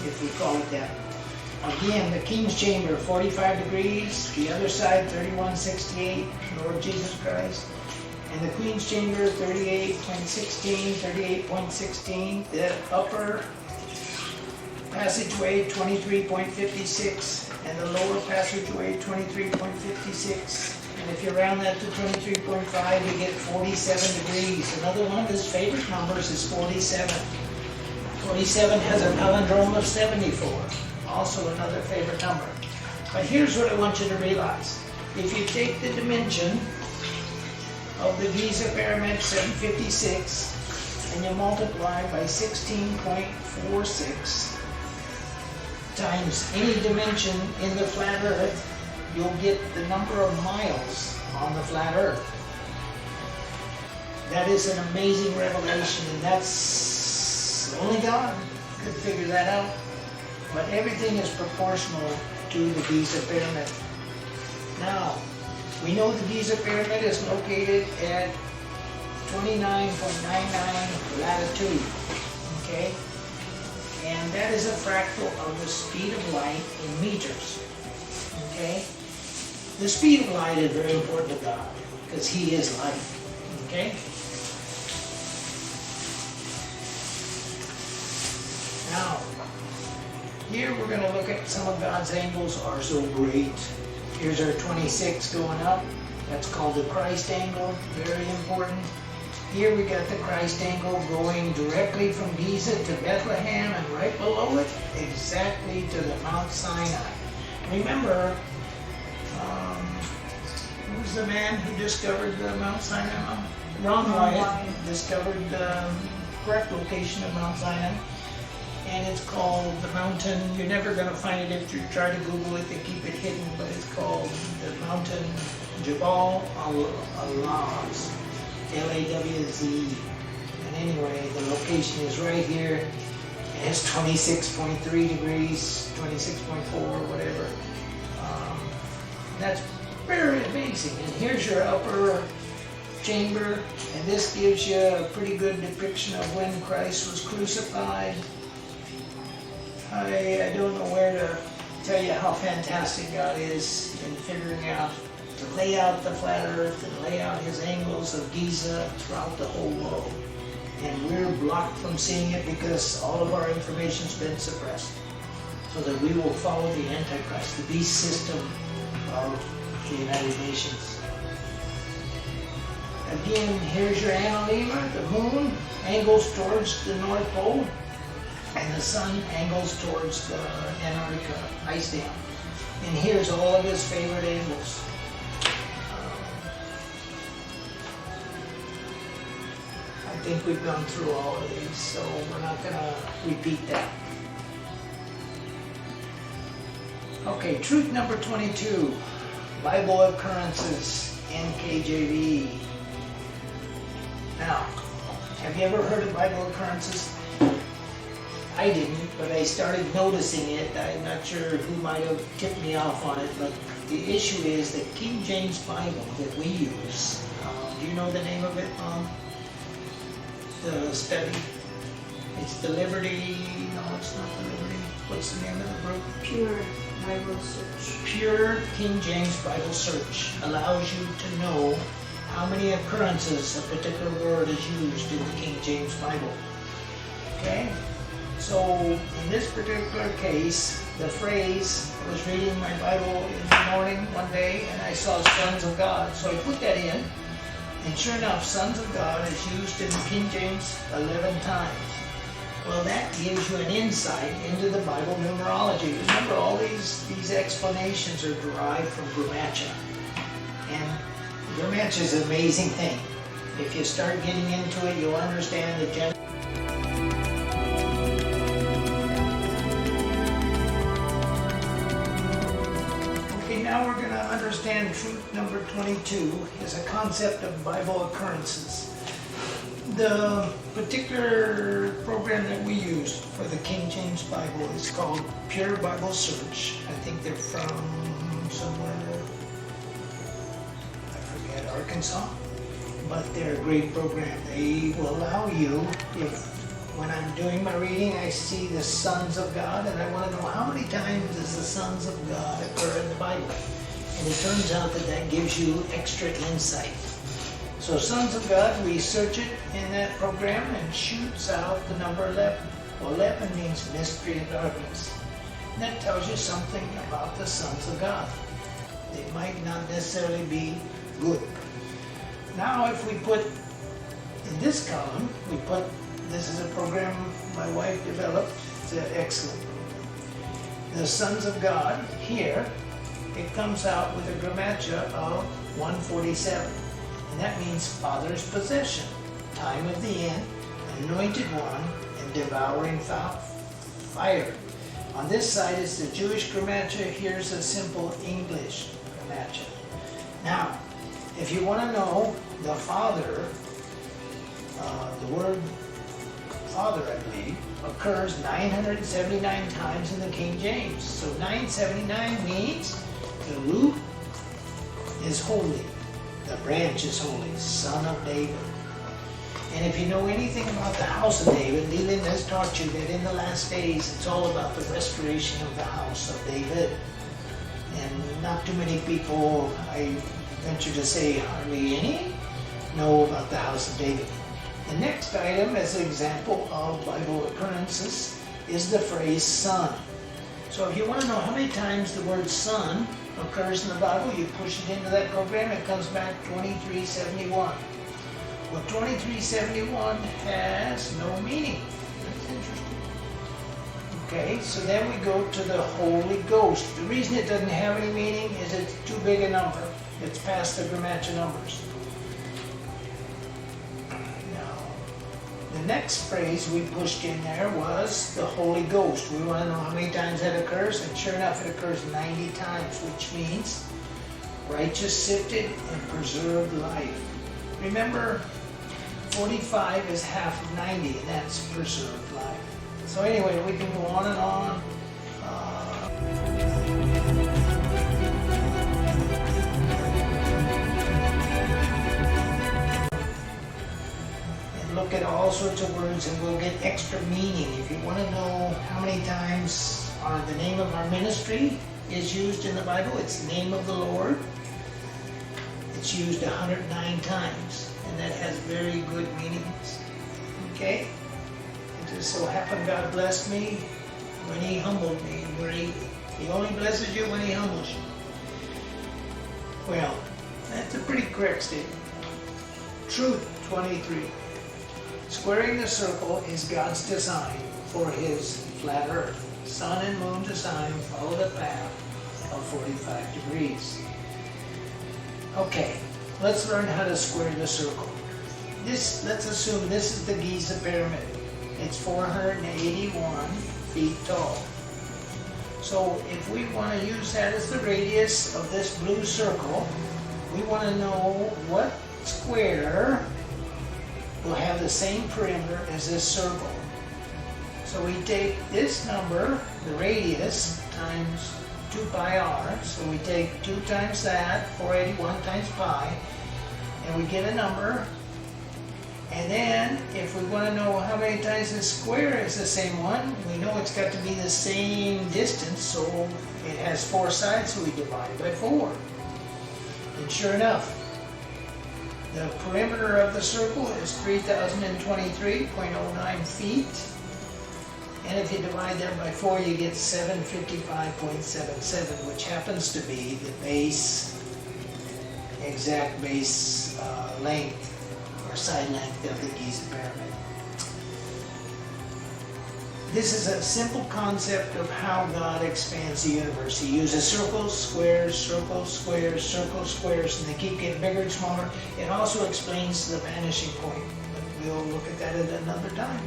if we call it that. Again, the King's Chamber, 45 degrees. The other side, 3168, Lord Jesus Christ. And the Queen's Chamber, 38.16, 38.16. The upper passageway, 23.56. And the lower passageway, 23.56. And if you round that to 23.5, you get 47 degrees. Another one of his favorite numbers is 47. 47 has a palindrome of 74. Also another favorite number. But here's what I want you to realize. If you take the dimension of the Giza Pyramid, 756, and you multiply by 16.46, times any dimension in the flat earth, you'll get the number of miles on the flat earth. That is an amazing revelation, and that's only God could figure that out. But everything is proportional to the Giza Pyramid. Now, we know the Giza Pyramid is located at 29.99 latitude, okay? And that is a fractal of the speed of light in meters, okay? The speed of light is very important to God, because He is light, okay? Now, here we're going to look at some of God's angles are so great. Here's our 26 going up. That's called the Christ angle, very important. Here we got the Christ angle going directly from Giza to Bethlehem, and right below it, exactly to the Mount Sinai. Remember, who was the man who discovered the Mount Sinai? Ron Wyatt discovered the correct location of Mount Sinai. And it's called the mountain, you're never going to find it if you try to Google it, they keep it hidden, but it's called the mountain Jabal al-Lawz, L-A-W-Z. And anyway, the location is right here. It has 26.3 degrees, 26.4, whatever. That's very amazing. And here's your upper chamber, and this gives you a pretty good depiction of when Christ was crucified. I don't know where to tell you how fantastic God is in figuring out to lay out the flat earth and lay out His angles of Giza throughout the whole world. And we're blocked from seeing it because all of our information's been suppressed, so that we will follow the Antichrist, the beast system of the United Nations. Again, here's your Analemma, the moon angles towards the North Pole, and the sun angles towards the Antarctica ice dam. And here's all of his favorite angles. I think we've gone through all of these, so we're not going to repeat that. Okay, truth number 22, Bible occurrences, NKJV. Now, have you ever heard of Bible occurrences? I didn't, but I started noticing it. I'm not sure who might have tipped me off on it, but the issue is the King James Bible that we use. Do you know the name of it, the study? It's the Liberty, no, it's not the Liberty. What's the name of the book? Pure Bible Search. Pure King James Bible Search allows you to know how many occurrences a particular word is used in the King James Bible. Okay? So, in this particular case, the phrase, I was reading my Bible in the morning one day and I saw sons of God. So I put that in, and sure enough, sons of God is used in the King James 11 times. Well, that gives you an insight into the Bible numerology. Remember, all these explanations are derived from Grammatcha. And Grammatcha is an amazing thing. If you start getting into it, you'll understand the general. Okay, now we're going to understand truth number 22 is a concept of Bible occurrences. The particular program that we use for the King James Bible is called Pure Bible Search. I think they're from somewhere, I forget, Arkansas, but they're a great program. They will allow you, if when I'm doing my reading I see the sons of God and I want to know how many times does the sons of God occur in the Bible. And it turns out that that gives you extra insight. So sons of God, we search it in that program and shoots out the number 11. Well, 11 means mystery of darkness. And that tells you something about the sons of God. They might not necessarily be good. Now if we put, in this column, this is a program my wife developed. It's an excellent program. The sons of God, here, it comes out with a Grammatcha of 147. And that means Father's possession, time of the end, anointed one, and devouring fire. On this side is the Jewish Grammatcha. Here's a simple English Grammatcha. Now, if you want to know the Father, the word Father, I believe, occurs 979 times in the King James. So 979 means the root is holy. The branch is holy, son of David. And if you know anything about the house of David, Leland has taught you that in the last days it's all about the restoration of the house of David. And not too many people, I venture to say hardly any, know about the house of David. The next item as an example of Bible occurrences is the phrase son. So if you want to know how many times the word son occurs in the Bible, you push it into that program, it comes back 2371. Well, 2371 has no meaning. That's interesting. Okay, so then we go to the Holy Ghost. The reason it doesn't have any meaning is it's too big a number. It's past the Grammatcha numbers. The next phrase we pushed in there was the Holy Ghost. We want to know how many times that occurs, and sure enough it occurs 90 times, which means righteous, sifted, and preserved life. Remember, 45 is half of 90, and that's preserved life. So anyway, we can go on and on. Look at all sorts of words and we'll get extra meaning. If you want to know how many times the name of our ministry is used in the Bible, it's the name of the Lord. It's used 109 times, and that has very good meanings. Okay? It just so happened God blessed me when He humbled me. Where He only blesses you when He humbles you. Well, that's a pretty correct statement. Truth 23. Squaring the circle is God's design for His flat earth. Sun and moon design follow the path of 45 degrees. Okay, let's learn how to square the circle. Let's assume this is the Giza pyramid. It's 481 feet tall. So if we want to use that as the radius of this blue circle, we want to know what square will have the same perimeter as this circle. So we take this number, the radius, times 2 pi r. So we take 2 times that, 481 times pi, and we get a number. And then, if we want to know how many times this square is the same one, we know it's got to be the same distance, so it has 4 sides, so we divide it by 4. And sure enough, the perimeter of the circle is 3,023.09 feet. And if you divide that by 4, you get 755.77, which happens to be the exact base length or side length of the Giza Pyramid. This is a simple concept of how God expands the universe. He uses circles, squares, circles, squares, circles, squares, and they keep getting bigger and smaller. It also explains the vanishing point, but we'll look at that at another time.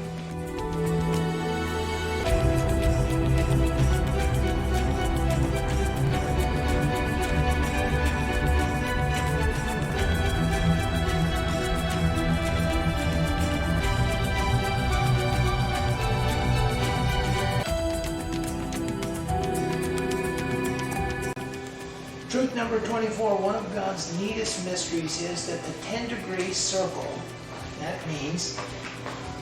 Truth number 24, one of God's neatest mysteries is that the 10-degree circle, that means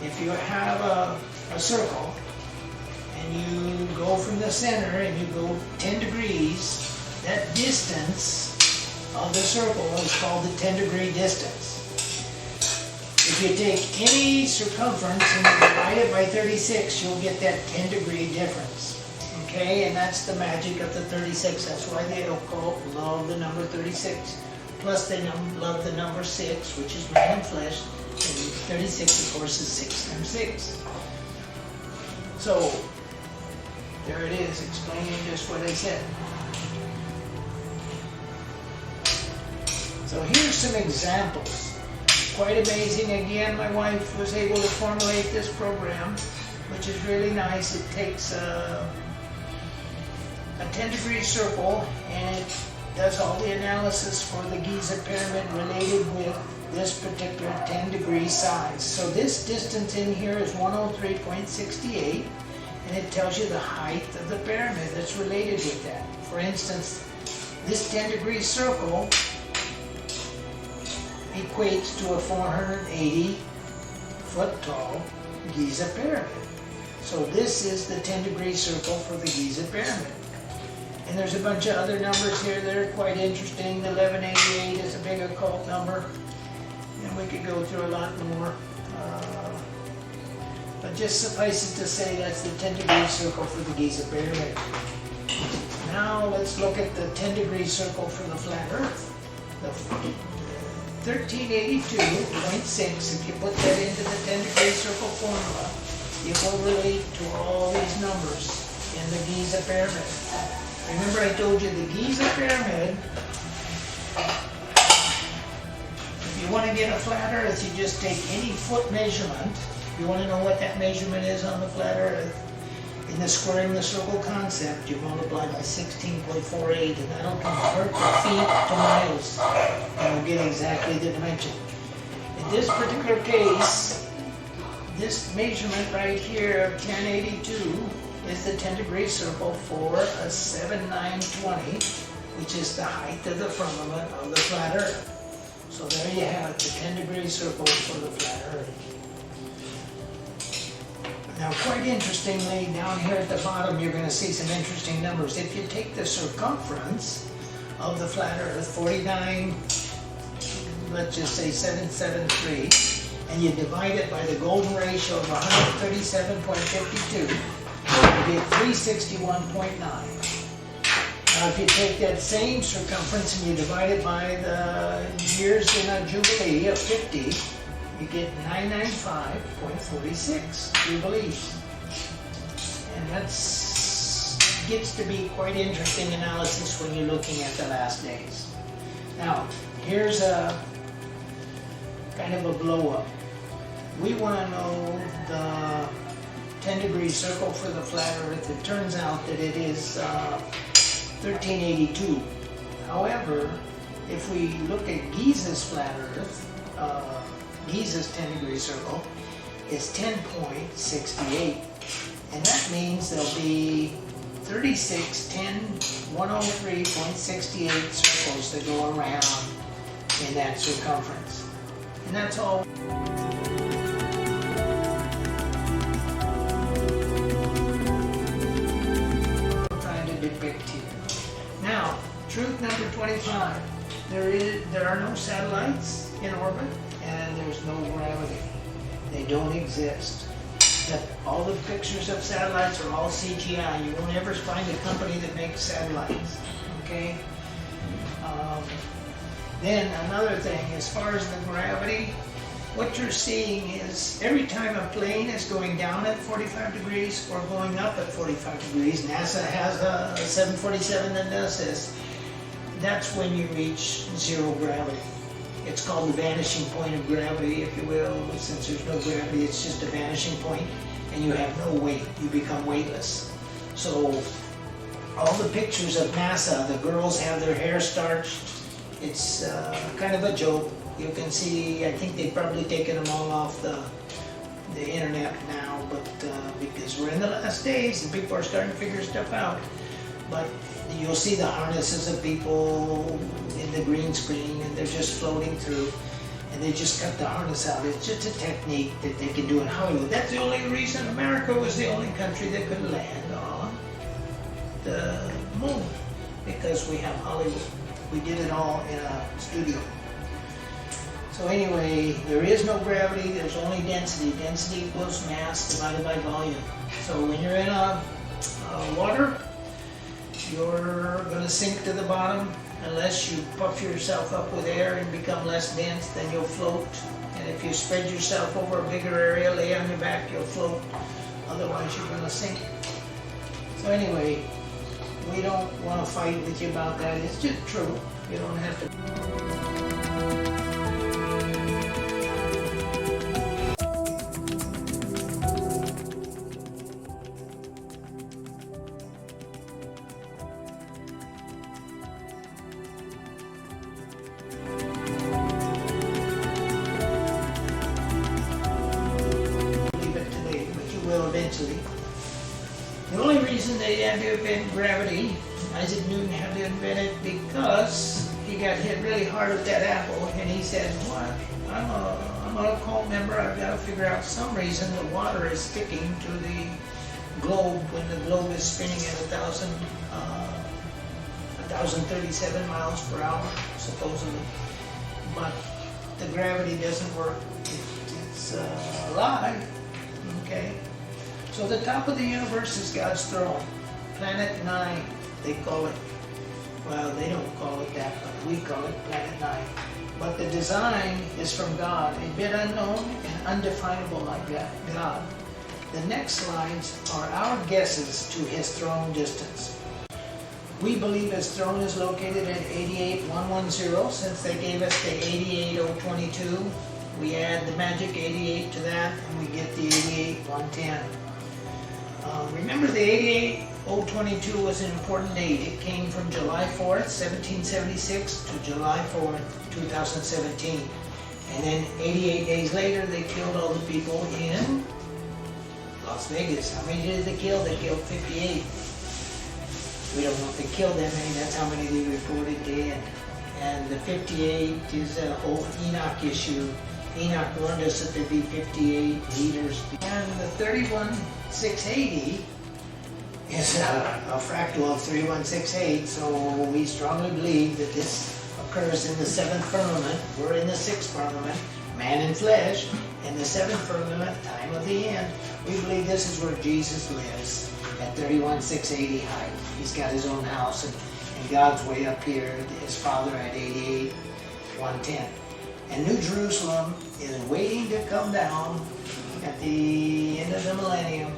if you have a circle and you go from the center and you go 10 degrees, that distance of the circle is called the 10-degree distance. If you take any circumference and you divide it by 36, you'll get that 10-degree difference. Okay, and that's the magic of the 36. That's why they love the number 36. Plus they love the number 6, which is man and flesh. And 36, of course, is 6 times 6. So, there it is, explaining just what I said. So here's some examples. Quite amazing. Again, my wife was able to formulate this program, which is really nice. It takes a 10-degree circle and it does all the analysis for the Giza Pyramid related with this particular 10-degree size. So this distance in here is 103.68, and it tells you the height of the pyramid that's related with that. For instance, this 10-degree circle equates to a 480-foot tall Giza Pyramid. So this is the 10-degree circle for the Giza Pyramid. And there's a bunch of other numbers here that are quite interesting. The 1188 is a big occult number, and we could go through a lot more. But just suffice it to say that's the 10-degree circle for the Giza Pyramid. Now let's look at the 10-degree circle for the flat Earth. The 1382.6, if you put that into the 10-degree circle formula, it will relate to all these numbers in the Giza Pyramid. Remember I told you the Giza Pyramid, if you want to get a flat Earth, you just take any foot measurement. If you want to know what that measurement is on the flat Earth, in the squaring the circle concept, you multiply by 16.48, and that'll convert the feet to miles, and you'll get exactly the dimension. In this particular case, this measurement right here of 1082 is the 10-degree circle for a 7920, which is the height of the firmament of the flat Earth. So there you have it, the 10-degree circle for the flat Earth. Now, quite interestingly, down here at the bottom, you're going to see some interesting numbers. If you take the circumference of the flat Earth, 49, let's just say 773, and you divide it by the golden ratio of 137.52, you get 361.9. Now, if you take that same circumference and you divide it by the years in a jubilee of 50, you get 995.46 jubilees. And that gets to be quite interesting analysis when you're looking at the last days. Now, here's a kind of a blow up. We want to know the 10-degree circle for the flat Earth, it turns out that it is 1382. However, if we look at Giza's flat Earth, Giza's 10-degree circle is 10.68, and that means there'll be 36 103.68 circles that go around in that circumference. And that's all. I'm trying to depict here. Now, truth number 25. There are no satellites in orbit, and there's no gravity. They don't exist. That all the pictures of satellites are all CGI. You won't ever find a company that makes satellites. Okay? Then another thing, as far as the gravity, what you're seeing is every time a plane is going down at 45 degrees or going up at 45 degrees, NASA has a 747 that does this, that's when you reach zero gravity. It's called the vanishing point of gravity, if you will. Since there's no gravity, it's just a vanishing point, and you have no weight. You become weightless. So all the pictures of NASA, the girls have their hair starched. It's kind of a joke. You can see, I think they've probably taken them all off the internet now, but because we're in the last days and people are starting to figure stuff out. But you'll see the harnesses of people in the green screen, and they're just floating through, and they just cut the harness out. It's just a technique that they can do in Hollywood. That's the only reason America was the only country that could land on the moon, because we have Hollywood. We did it all in a studio. So anyway, there is no gravity, there's only density. Density equals mass divided by volume. So when you're in water, you're going to sink to the bottom. Unless you puff yourself up with air and become less dense, then you'll float. And if you spread yourself over a bigger area, lay on your back, you'll float. Otherwise, you're going to sink. So anyway, we don't want to fight with you about that. It's just true. You don't have to. Eventually. The only reason they had to invent gravity, Isaac Newton had to invent it because he got hit really hard with that apple, and he said, "What? I'm a cult member. I've got to figure out some reason the water is sticking to the globe when the globe is spinning at 1,037 miles per hour, supposedly. But the gravity doesn't work. It's a lie." Okay. So the top of the universe is God's throne. Planet 9, they call it. Well, they don't call it that, but we call it Planet 9. But the design is from God, a bit unknown and undefinable like God. The next slides are our guesses to his throne distance. We believe his throne is located at 88,110, since they gave us the 88,022. We add the magic 88 to that, and we get the 88,110. Remember, the 88,022 was an important date. It came from July 4th, 1776 to July 4th, 2017. And then 88 days later, they killed all the people in Las Vegas. How many did they kill? They killed 58. We don't know if they killed that many. That's how many they reported dead. And the 58 is a whole Enoch issue. Enoch warned us that there'd be 58 leaders. And the 31680 is a fractal of 3168, so we strongly believe that this occurs in the 7th firmament. We're in the 6th firmament, man in flesh, in the 7th firmament, time of the end. We believe this is where Jesus lives, at 31680 height. He's got his own house, and God's way up here, his Father at 88,110. And New Jerusalem is waiting to come down at the end of the millennium,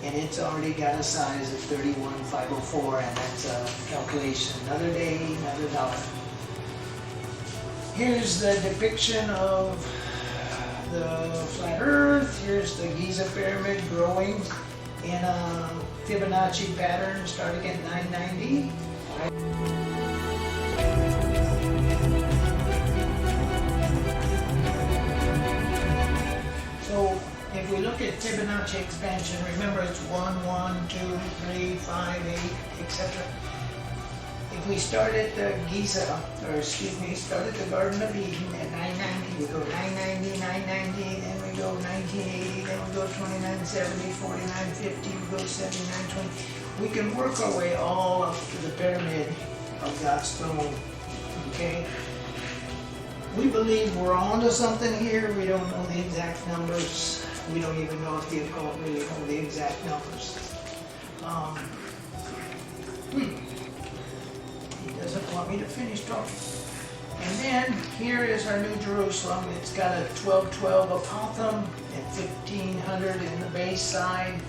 and it's already got a size of 31,504, and that's a calculation. Another day, another dollar. Here's the depiction of the flat earth. Here's the Giza pyramid growing in a Fibonacci pattern starting at 990. So if we look at Fibonacci expansion, remember it's 1, 1, 2, 3, 5, 8, etc. If we start at the Giza, or excuse me, start at the Garden of Eden at 990, we go 990, 990, then we go 1980, then we go 2970, 4950, we go 7920. We can work our way all up to the pyramid of God's throne, okay? We believe we're onto something here. We don't know the exact numbers. We don't even know if the occult really know the exact numbers. He doesn't want me to finish talking. And then here is our New Jerusalem. It's got a 1212 Apothem and 1500 in the base side.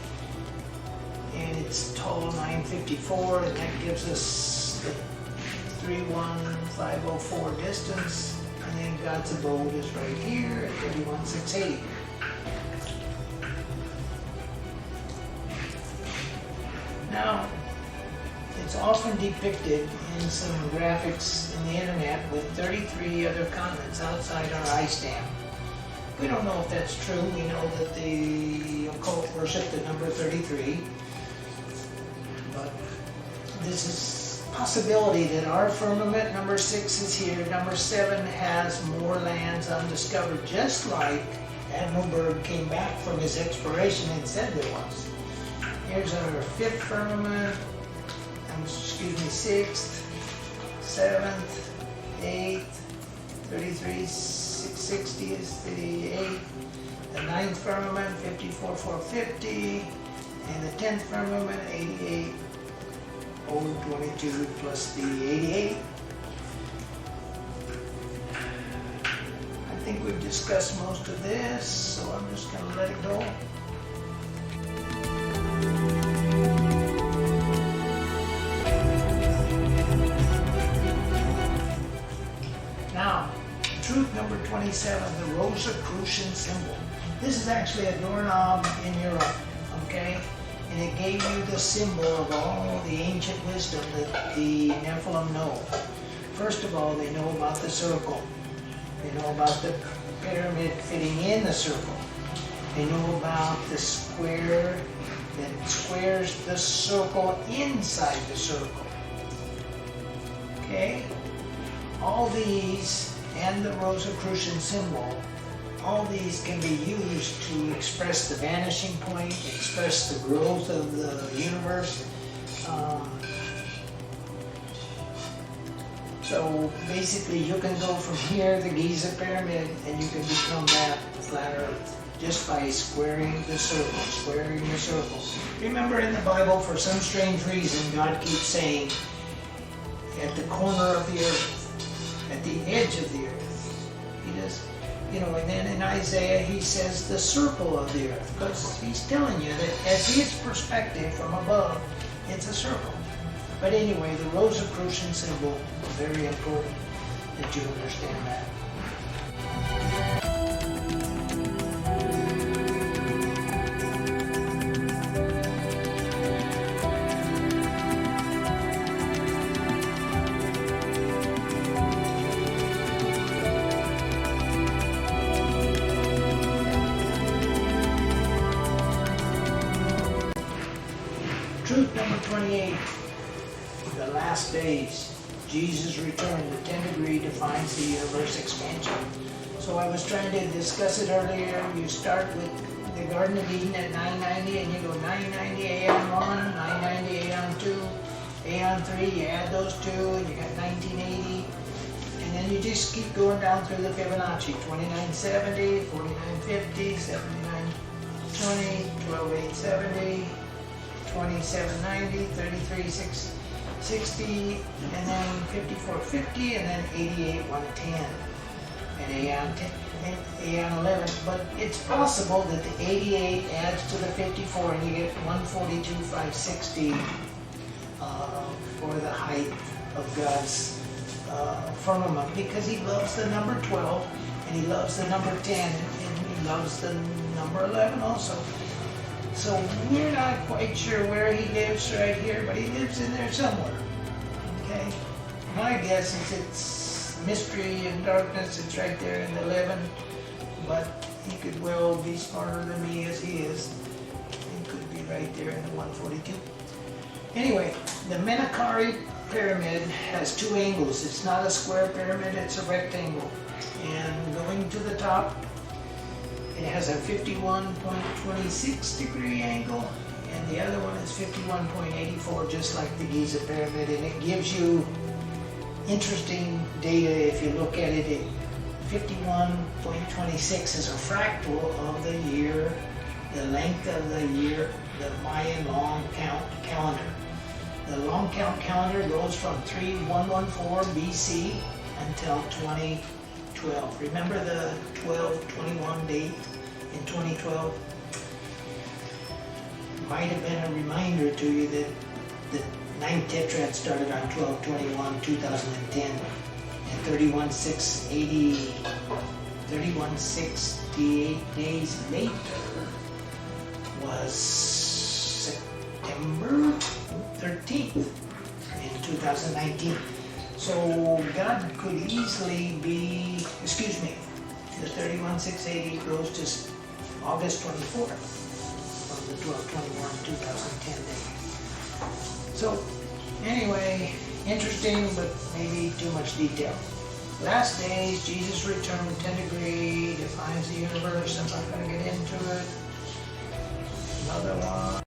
And it's tall 954, and that gives us the 31504 distance. And then God's abode is right here at 31680. Now, it's often depicted in some graphics in the internet with 33 other continents outside our eye stamp. We don't know if that's true. We know that the occult worship the number 33. But this is a possibility that our firmament, number 6, is here. Number 7 has more lands undiscovered, just like Admiral Byrd came back from his exploration and said there was. Here's our 5th firmament. Excuse me, 6th, 7th, 8th, 33, 660 is the 8th, the 9th firmament, 54, 450, and the 10th firmament, 88, 022 plus the 88. I think we've discussed most of this, so I'm just going to let it go. Now, truth number 27, the Rosicrucian symbol. This is actually a doorknob in Europe, okay? And it gave you the symbol of all the ancient wisdom that the Nephilim know. First of all, they know about the circle. They know about the pyramid fitting in the circle. They know about the square that squares the circle inside the circle. Okay? All these, and the Rosicrucian symbol, all these can be used to express the vanishing point, express the growth of the universe. So basically you can go from here, the Giza pyramid, and you can become that flat earth just by squaring the circle, squaring the circle. Remember in the Bible, for some strange reason, God keeps saying, at the corner of the earth, at the edge of the earth. He does, and then in Isaiah he says the circle of the earth, because he's telling you that as his perspective from above, it's a circle. But anyway, the Rosicrucian symbol is very important that you understand that. Truth number 28, the last days, Jesus' return, the 10th degree defines the universe expansion. So I was trying to discuss it earlier. You start with the Garden of Eden at 990 and you go 990 Aeon 1, 990 Aeon 2, Aeon 3, you add those two and you got 1980. And then you just keep going down through the Fibonacci, 2970, 4950, 7920, 12870, 2790, 33660, and then 5450, and then 88 110, and Aeon 11. But it's possible that the 88 adds to the 54, and you get 142 560 for the height of God's firmament, because he loves the number 12 and he loves the number 10, and loves the number 11 also. So we're not quite sure where he lives right here, but he lives in there somewhere. Okay? My guess is it's mystery and darkness. It's right there in the 11, but he could well be smarter than me as he is. It could be right there in the 142. Anyway, the Menakari pyramid has two angles. It's not a square pyramid, it's a rectangle. And going to the top, it has a 51.26 degree angle, and the other one is 51.84, just like the Giza pyramid. And it gives you interesting data if you look at it. 51.26 is a fractal of the year, the length of the year, the Mayan long count calendar. The long count calendar goes from 3114 BC until 2012. Remember the 12/21 date in 2012? Might have been a reminder to you that the ninth tetrad started on 12/21/2010, and 3168 days later was September 13th in 2019. So God could easily be, the 31/680 goes to August 24th from the 12/21/2010 day. So anyway, interesting, but maybe too much detail. Last days, Jesus returned, 10 degree, defines the universe. I'm not going to get into it. Another one.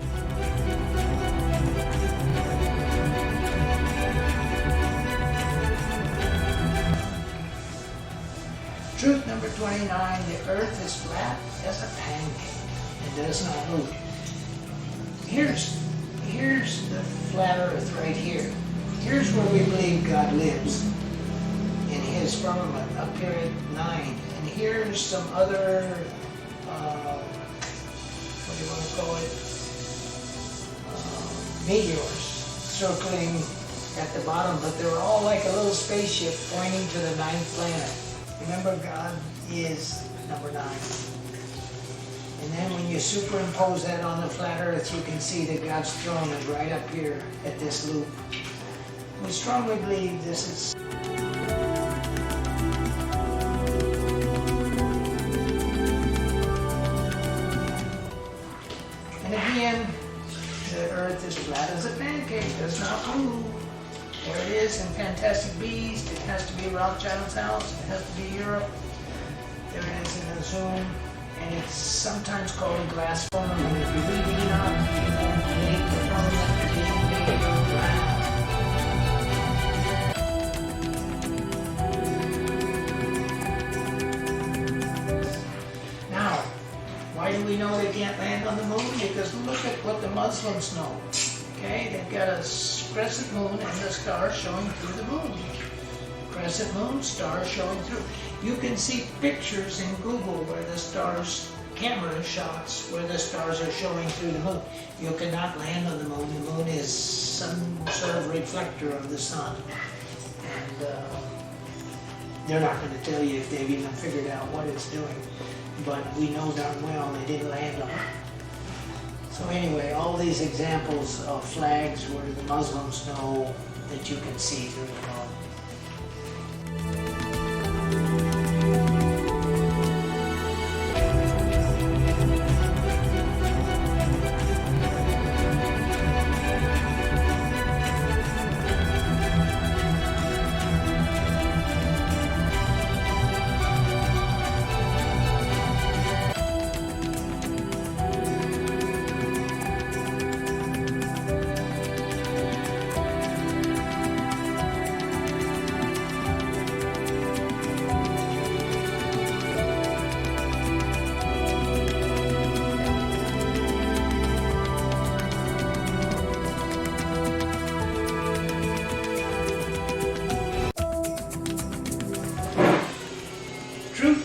Truth number 29, the earth is flat as a pancake and does not move. Here's the flat earth right here. Here's where we believe God lives, in his firmament up here at 9. And here's some other, what do you want to call it, meteors circling at the bottom, but they're all like a little spaceship pointing to the 9th planet. Remember, God is number 9. And then when you superimpose that on the flat earth, you can see that God's throne is right up here at this loop. We strongly believe this is and again, the earth is flat as a pancake, does not move. There it is in Fantastic Beasts. It has to be Rothschild's house. It has to be Europe. There it is in the Zoom. And it's sometimes called a glass firmament. If you read Enoch, you know, the firmament being made of glass. Now, why do we know they can't land on the moon? Because look at what the Muslims know. Okay, they've got a crescent moon and the stars showing through the moon. Crescent moon, stars showing through. You can see pictures in Google where the stars, camera shots where the stars are showing through the moon. You cannot land on the moon. The moon is some sort of reflector of the sun. And they're not going to tell you if they've even figured out what it's doing. But we know darn well they didn't land on it. So anyway, all these examples of flags where the Muslims know that you can see through the moon.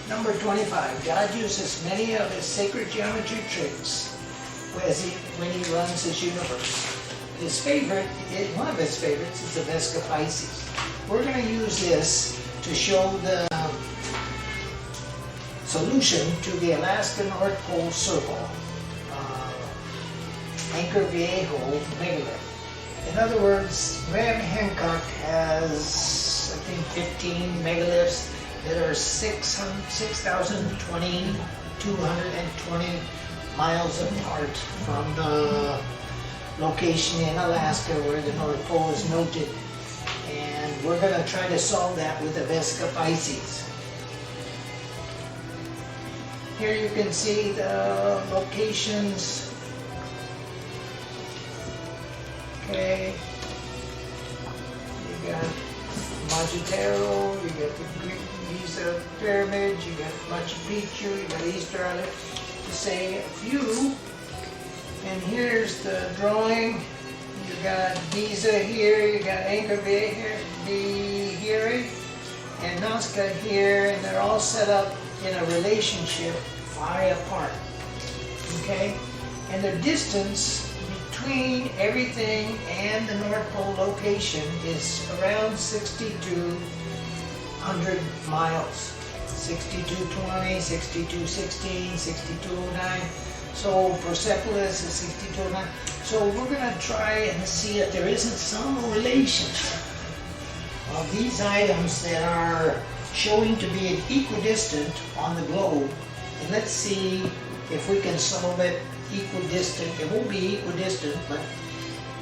Number 25, God uses many of his sacred geometry tricks when he runs his universe. His favorite, one of his favorites, is the Vesica Pisces. We're going to use this to show the solution to the Alaska North Pole Circle, Anchor Viejo megalith. In other words, Graham Hancock has, I think, 15 megaliths that are 220 miles apart from the location in Alaska where the North Pole is noted. And we're going to try to solve that with the Vesica Pisces. Here you can see the locations. Okay, you got Majutero, you got the Giza pyramids, you got Machu Picchu, you got Easter Island, to say a few. And here's the drawing. You got Giza here, you got Anchor Viejo here, and Nazca here, and they're all set up in a relationship far apart. Okay? And their distance between everything and the North Pole location is around 6,200 miles. 6,220, 6,216, 6,209. So Persepolis is 6,209. So we're going to try and see if there isn't some relation of these items that are showing to be equidistant on the globe. And let's see if we can solve it equidistant. It won't be equidistant, but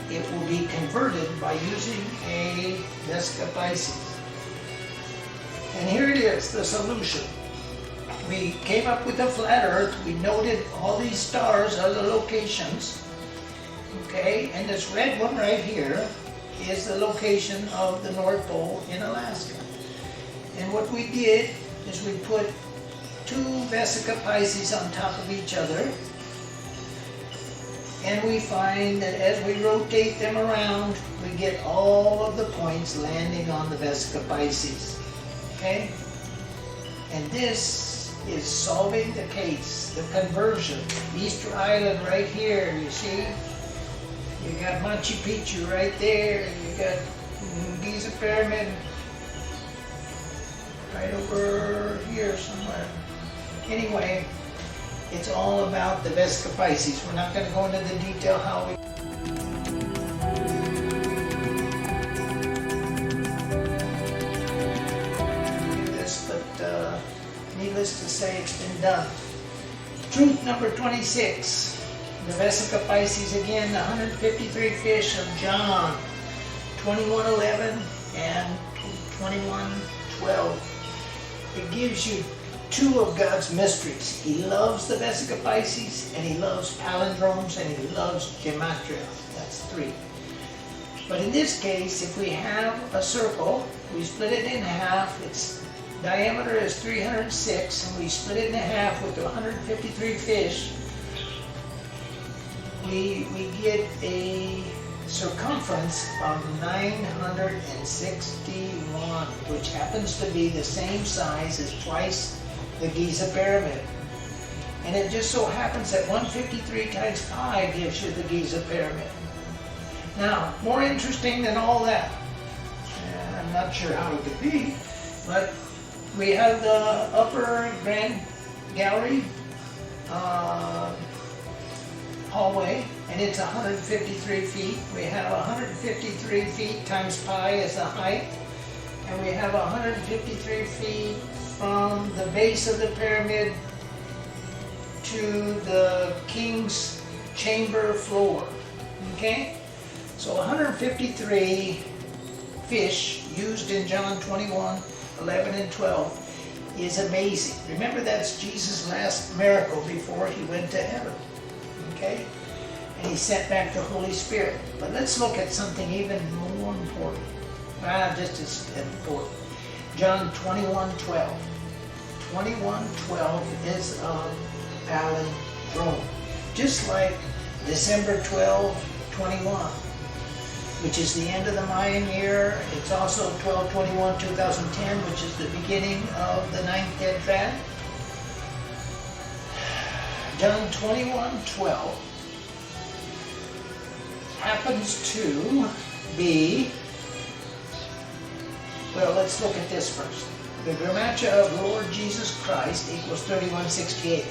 it will be converted by using a Vesica Pisces. And here it is, the solution. We came up with a flat Earth. We noted all these stars are the locations. Okay, and this red one right here is the location of the North Pole in Alaska. And what we did is we put two Vesica Pisces on top of each other. And we find that as we rotate them around, we get all of the points landing on the Vesica Pisces. Okay? And this is solving the case, the conversion. Easter Island right here, you see? You got Machu Picchu right there. You got Giza Pyramid right over here somewhere. Anyway, it's all about the Vesica Pisces. We're not going to go into the detail how we do this, but needless to say, it's been done. Truth number 26. The Vesica Pisces again, the 153 fish of John 21:11 and 21:12. It gives you two of God's mysteries. He loves the Vesica Pisces, and he loves palindromes, and he loves gematria. That's three. But in this case, if we have a circle, we split it in half. Its diameter is 306, and we split it in half with 153 fish. We get a circumference of 961, which happens to be the same size as twice the Giza Pyramid. And it just so happens that 153 times pi gives you the Giza Pyramid. Now, more interesting than all that, I'm not sure how it could be, but we have the upper Grand Gallery hallway, and it's 153 feet. We have 153 feet times pi as the height, and we have 153 feet from the base of the pyramid to the king's chamber floor. Okay? So 153 fish used in John 21:11 and 12 is amazing. Remember, that's Jesus' last miracle before he went to heaven. Okay? And he sent back the Holy Spirit. But let's look at something even more important. Just as important. John 21:12. 21:12 is a palindrome. Just like December 12/21, which is the end of the Mayan year. It's also 12/21/2010, which is the beginning of the 9th Tetrad. John 21:12 happens to be, well, let's look at this first. the grammatica of Lord Jesus Christ equals 3168.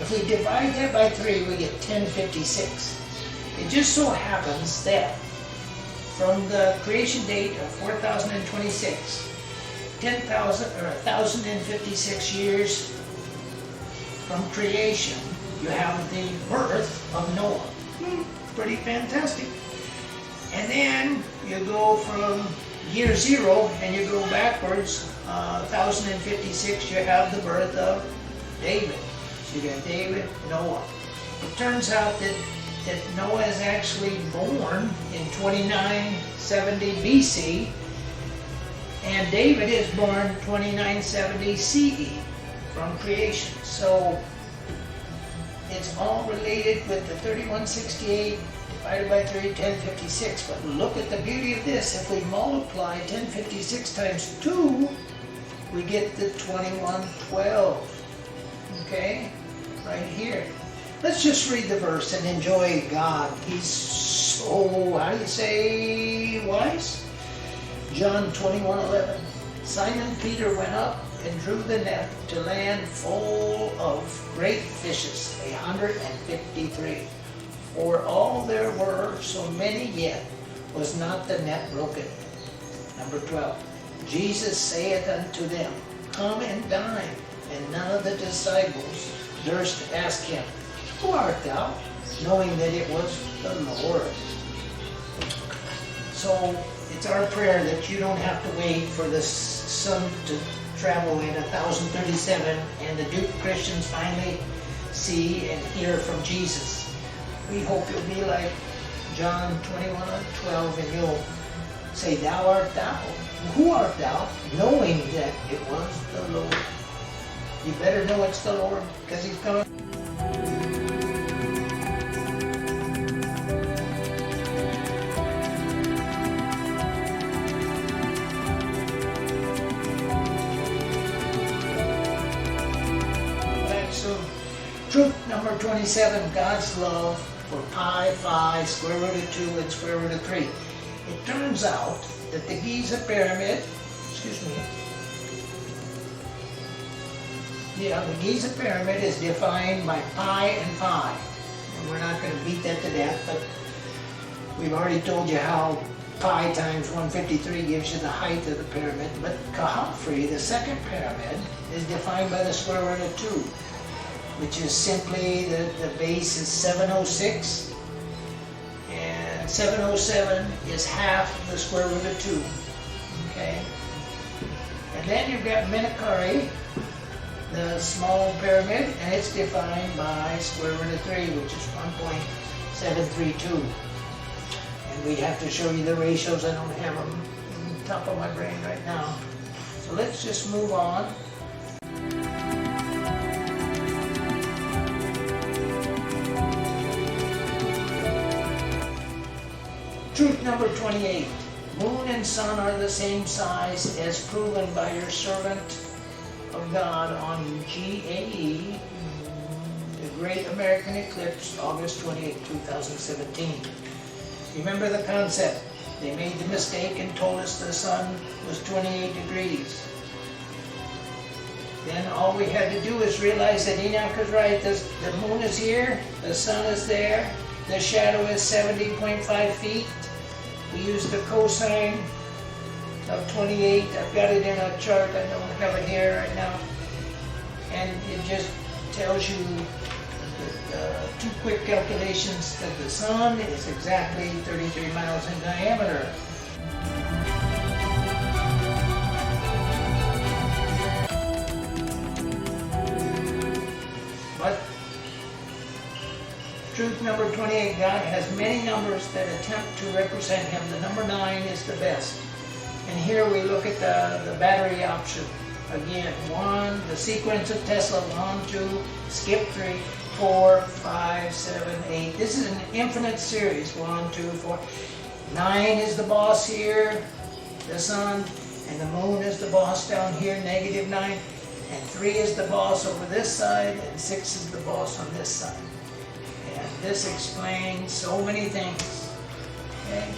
If we divide that by 3, we get 1056. It just so happens that from the creation date of 4026, 1,056 years from creation, you have the birth of Noah. Pretty fantastic. And then you go from year 0 and you go backwards, 1,056, you have the birth of David. So you got David, Noah. It turns out that Noah is actually born in 2970 BC, and David is born 2970 CE from creation. So it's all related with the 3168 divided by 3, 1056. But look at the beauty of this. If we multiply 1056 times 2, we get the 2112. Okay? Right here. Let's just read the verse and enjoy God. He's so, how do you say, wise? John 21:11. Simon Peter went up and drew the net to land full of great fishes, 153. For all there were so many, yet was not the net broken. Number 12. Jesus saith unto them, Come and dine. And none of the disciples durst ask him, Who art thou? Knowing that it was the Lord. So it's our prayer that you don't have to wait for the sun to travel in 1037 and the Duke Christians finally see and hear from Jesus. We hope you'll be like John 21:12 and you'll say, Thou art thou. Who art thou? Knowing that it was the Lord. You better know it's the Lord because he's coming. Truth number 27, God's love for pi, phi, square root of 2, and square root of 3. It turns out that the Giza pyramid, the Giza pyramid is defined by pi and phi. And we're not going to beat that to death, but we've already told you how pi times 153 gives you the height of the pyramid. But Khafre, the second pyramid, is defined by the square root of 2. Which is simply, the base is 706, and 707 is half the square root of 2, okay? And then you've got Menkaure, the small pyramid, and it's defined by square root of 3, which is 1.732. And we'd have to show you the ratios. I don't have them on top of my brain right now. So let's just move on. Truth number 28. Moon and sun are the same size as proven by your servant of God on GAE, the Great American Eclipse, August 28, 2017. Remember the concept. They made the mistake and told us the sun was 28 degrees. Then all we had to do is realize that Enoch was right. The moon is here, the sun is there, the shadow is 70.5 feet. We used the cosine of 28. I've got it in a chart. I don't have it here right now. And it just tells you with 2 quick calculations that the sun is exactly 33 miles in diameter. But truth number 28, God has many numbers that attempt to represent him. The number 9 is the best. And here we look at the battery option. Again, 1, the sequence of Tesla, 1, 2, skip 3, 4, 5, 7, 8. This is an infinite series, 1, 2, 4. 9 is the boss here, the sun, and the moon is the boss down here, -9. And 3 is the boss over this side, and 6 is the boss on this side. And this explains so many things, okay?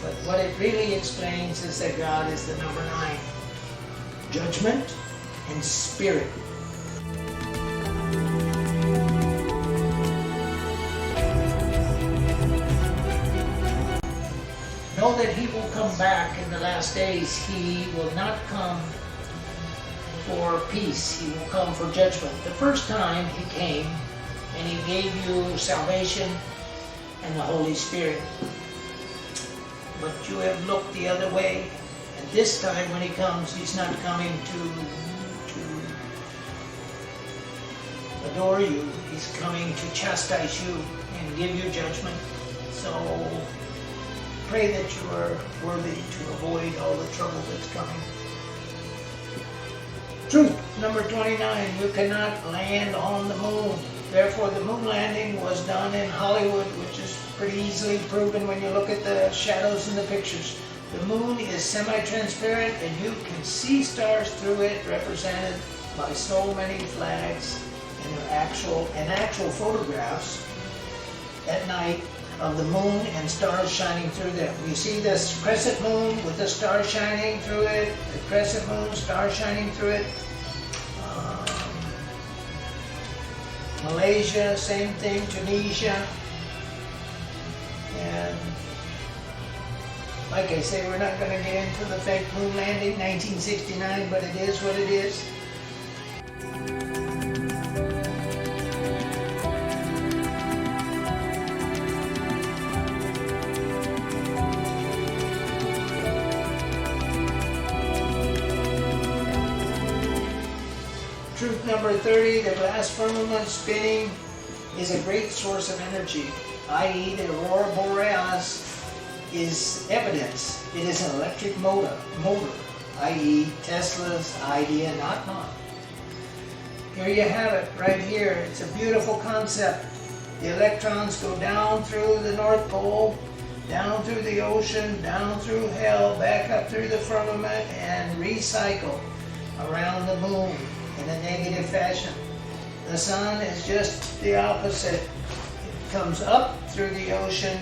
But what it really explains is that God is the number 9. judgment, and spirit. Know that he will come back in the last days. He will not come for peace. He will come for judgment. The first time he came and he gave you salvation and the Holy Spirit. But you have looked the other way. And this time when he comes, he's not coming to adore you. He's coming to chastise you and give you judgment. So pray that you are worthy to avoid all the trouble that's coming. Truth number 29, you cannot land on the moon. Therefore, the moon landing was done in Hollywood, which is pretty easily proven when you look at the shadows in the pictures. The moon is semi-transparent and you can see stars through it, represented by so many flags and actual photographs at night of the moon and stars shining through them. You see this crescent moon with the stars shining through it, the crescent moon, stars shining through it. Malaysia, same thing, Tunisia. And like I say, we're not going to get into the fake moon landing, 1969, but it is what it is. Truth number 30, the glass firmament spinning is a great source of energy, i.e. the aurora borealis is evidence. It is an electric motor, i.e. Tesla's idea, not mine. Here you have it, right here. It's a beautiful concept. The electrons go down through the North Pole, down through the ocean, down through hell, back up through the firmament, and recycle around the moon in a negative fashion. The sun is just the opposite. It comes up through the ocean,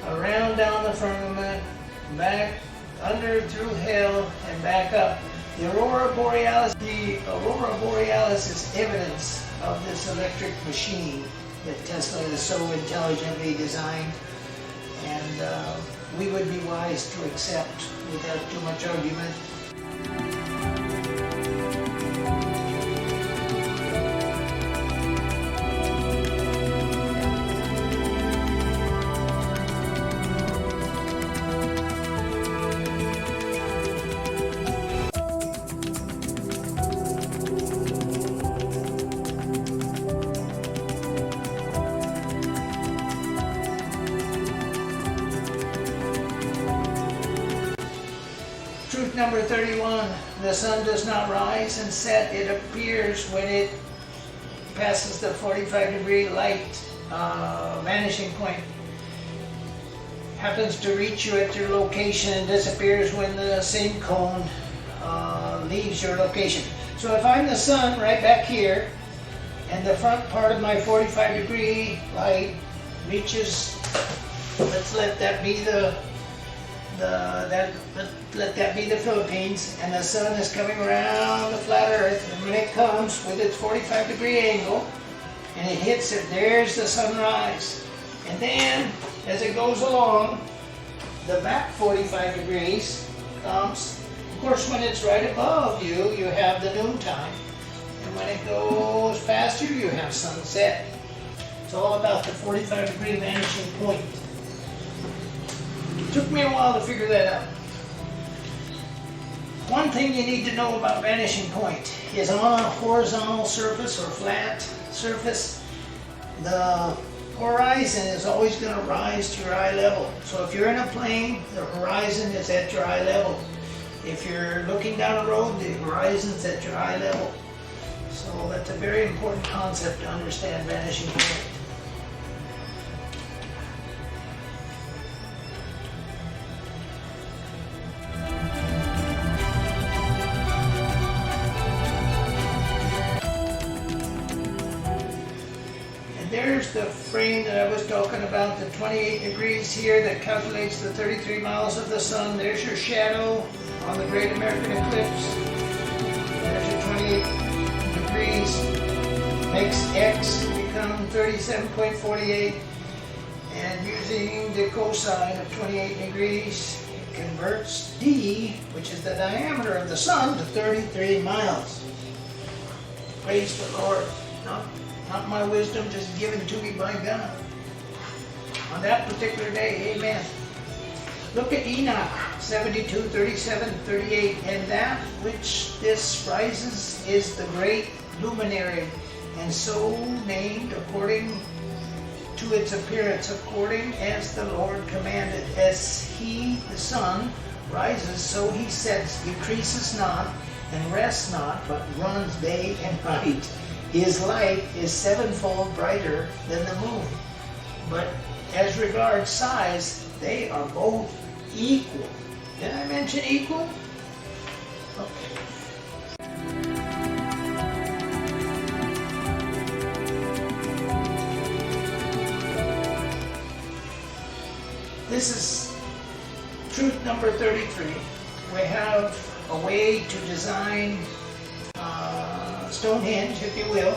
around down the firmament, back under through hell, and back up. The aurora borealis is evidence of this electric machine that Tesla has so intelligently designed, and we would be wise to accept without too much argument. Truth number 31, the sun does not rise and set. It appears when it passes the 45-degree light vanishing point. Happens to reach you at your location and disappears when the same cone leaves your location. So if I'm the sun right back here, and the front part of my 45-degree light reaches, let's let that be let that be the Philippines, and the sun is coming around the flat earth, and when it comes with its 45-degree angle and it hits it, there's the sunrise. And then as it goes along, the back 45 degrees comes. Of course, when it's right above you, you have the noontime, and when it goes past you, you have sunset. It's all about the 45-degree vanishing point. It took me a while to figure that out. One thing you need to know about vanishing point is on a horizontal surface or flat surface, the horizon is always going to rise to your eye level. So if you're in a plane, the horizon is at your eye level. If you're looking down a road, the horizon is at your eye level. So that's a very important concept to understand vanishing point. There's the frame that I was talking about, the 28 degrees here that calculates the 33 miles of the sun. There's your shadow on the Great American Eclipse. degrees makes x become 37.48, and using the cosine of 28 degrees, it converts d, which is the diameter of the sun, to 33 miles. Praise the Lord. Not my wisdom, just given to me by God. On that particular day, amen. Look at Enoch 72, 37, 38. And that which this rises is the great luminary, and so named according to its appearance, according as the Lord commanded. As he, the sun, rises, so he sets, decreases not, and rests not, but runs day and night. His light is sevenfold brighter than the moon. But as regards size, they are both equal. Did I mention equal? Okay. This is truth number 33. We have a way to design Stonehenge, if you will.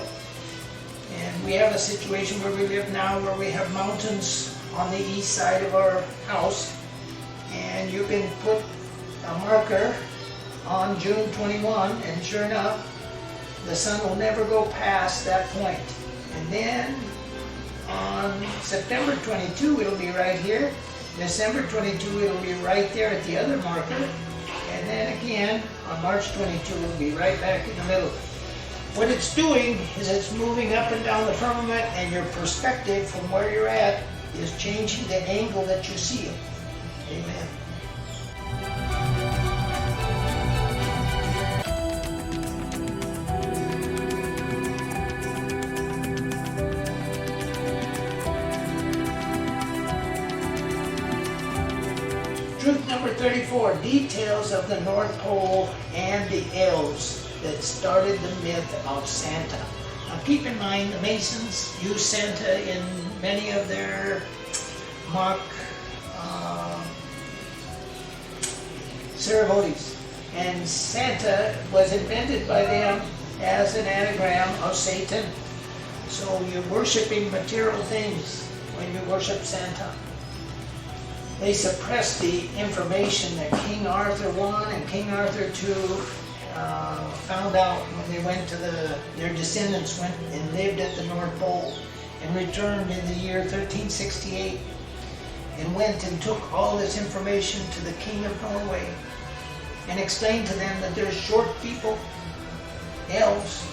And we have a situation where we live now where we have mountains on the east side of our house. And you can put a marker on June 21, and sure enough, the sun will never go past that point. And then on September 22, it'll be right here. December 22, it'll be right there at the other marker. And then again, on March 22, it'll be right back in the middle. What it's doing is it's moving up and down the firmament, and your perspective from where you're at is changing the angle that you see it. Amen. Truth number 34, details of the North Pole and the elves that started the myth of Santa. Now keep in mind, the Masons use Santa in many of their mock ceremonies. And Santa was invented by them as an anagram of Satan. So you're worshiping material things when you worship Santa. They suppressed the information that King Arthur I and King Arthur II found out when they went to their descendants went and lived at the North Pole and returned in the year 1368 and went and took all this information to the King of Norway and explained to them that there's short people, elves,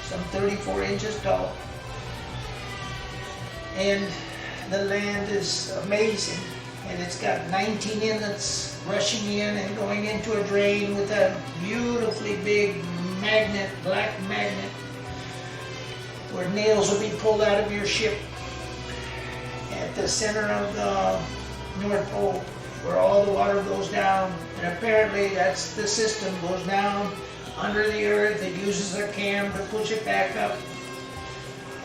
some 34 inches tall, and the land is amazing. And it's got 19 inlets rushing in and going into a drain with a beautifully big magnet, black magnet, where nails will be pulled out of your ship at the center of the North Pole, where all the water goes down. And apparently that's the system, goes down under the earth. It uses a cam to push it back up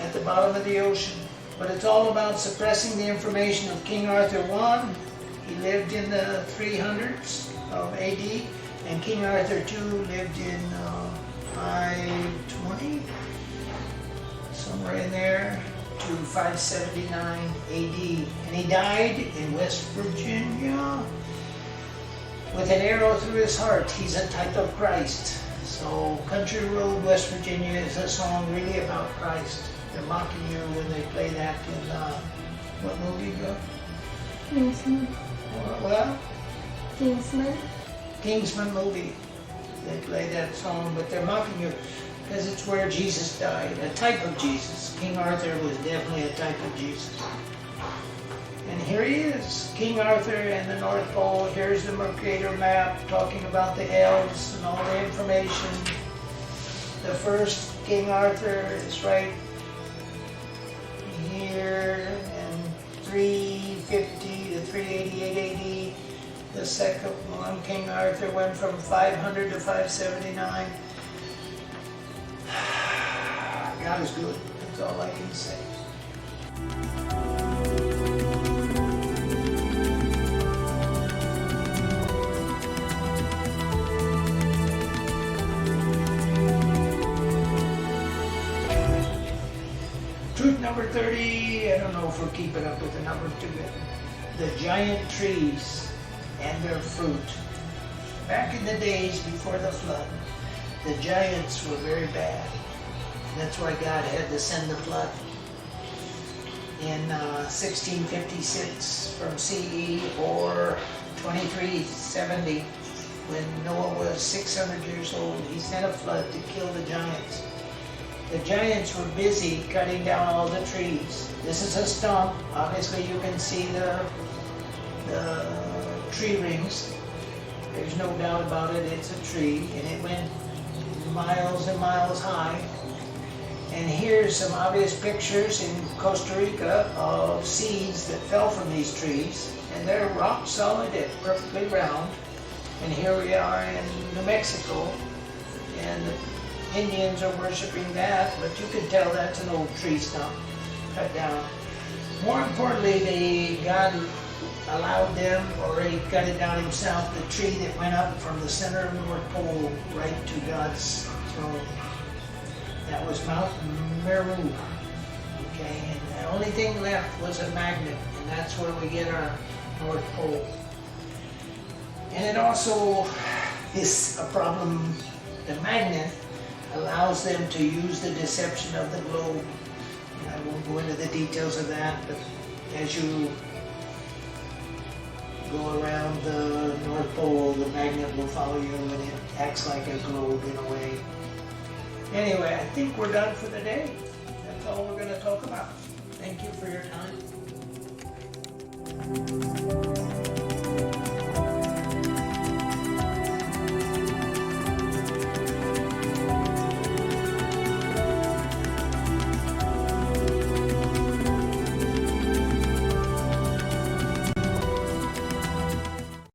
at the bottom of the ocean. But it's all about suppressing the information of King Arthur I. He lived in the 300s of AD, and King Arthur II lived in 520, somewhere in there, to 579 AD. And he died in West Virginia with an arrow through his heart. He's a type of Christ. So Country Road, West Virginia is a song really about Christ. They're mocking you when they play that in, what movie you go? Kingsman. Well? Kingsman. Kingsman movie. They play that song, but they're mocking you because it's where Jesus died, a type of Jesus. King Arthur was definitely a type of Jesus. And here he is, King Arthur and the North Pole. Here's the Mercator map talking about the elves and all the information. The first King Arthur is right here in 350 to 388 AD. The second one, King Arthur, went from 500 to 579. God is good. That's all I can say. know if we're keeping up with the numbers too good. The giant trees and their fruit. Back in the days before the flood, the giants were very bad. That's why God had to send the flood. In 1656 from CE or 2370, when Noah was 600 years old, he sent a flood to kill the giants. The giants were busy cutting down all the trees. This is a stump. Obviously you can see the tree rings. There's no doubt about it, it's a tree, and it went miles and miles high. And here's some obvious pictures in Costa Rica of seeds that fell from these trees, and they're rock solid and perfectly round. And here we are in New Mexico, and the Indians are worshiping that, but you can tell that's an old tree stump cut down. More importantly, God allowed them, or he cut it down himself, the tree that went up from the center of the North Pole right to God's throne. That was Mount Meru. Okay, and the only thing left was a magnet, and that's where we get our North Pole. And it also is a problem. The magnet allows them to use the deception of the globe. And I won't go into the details of that, but as you go around the North Pole, the magnet will follow you, and it acts like a globe in a way. Anyway, I think we're done for the day. That's all we're going to talk about. Thank you for your time.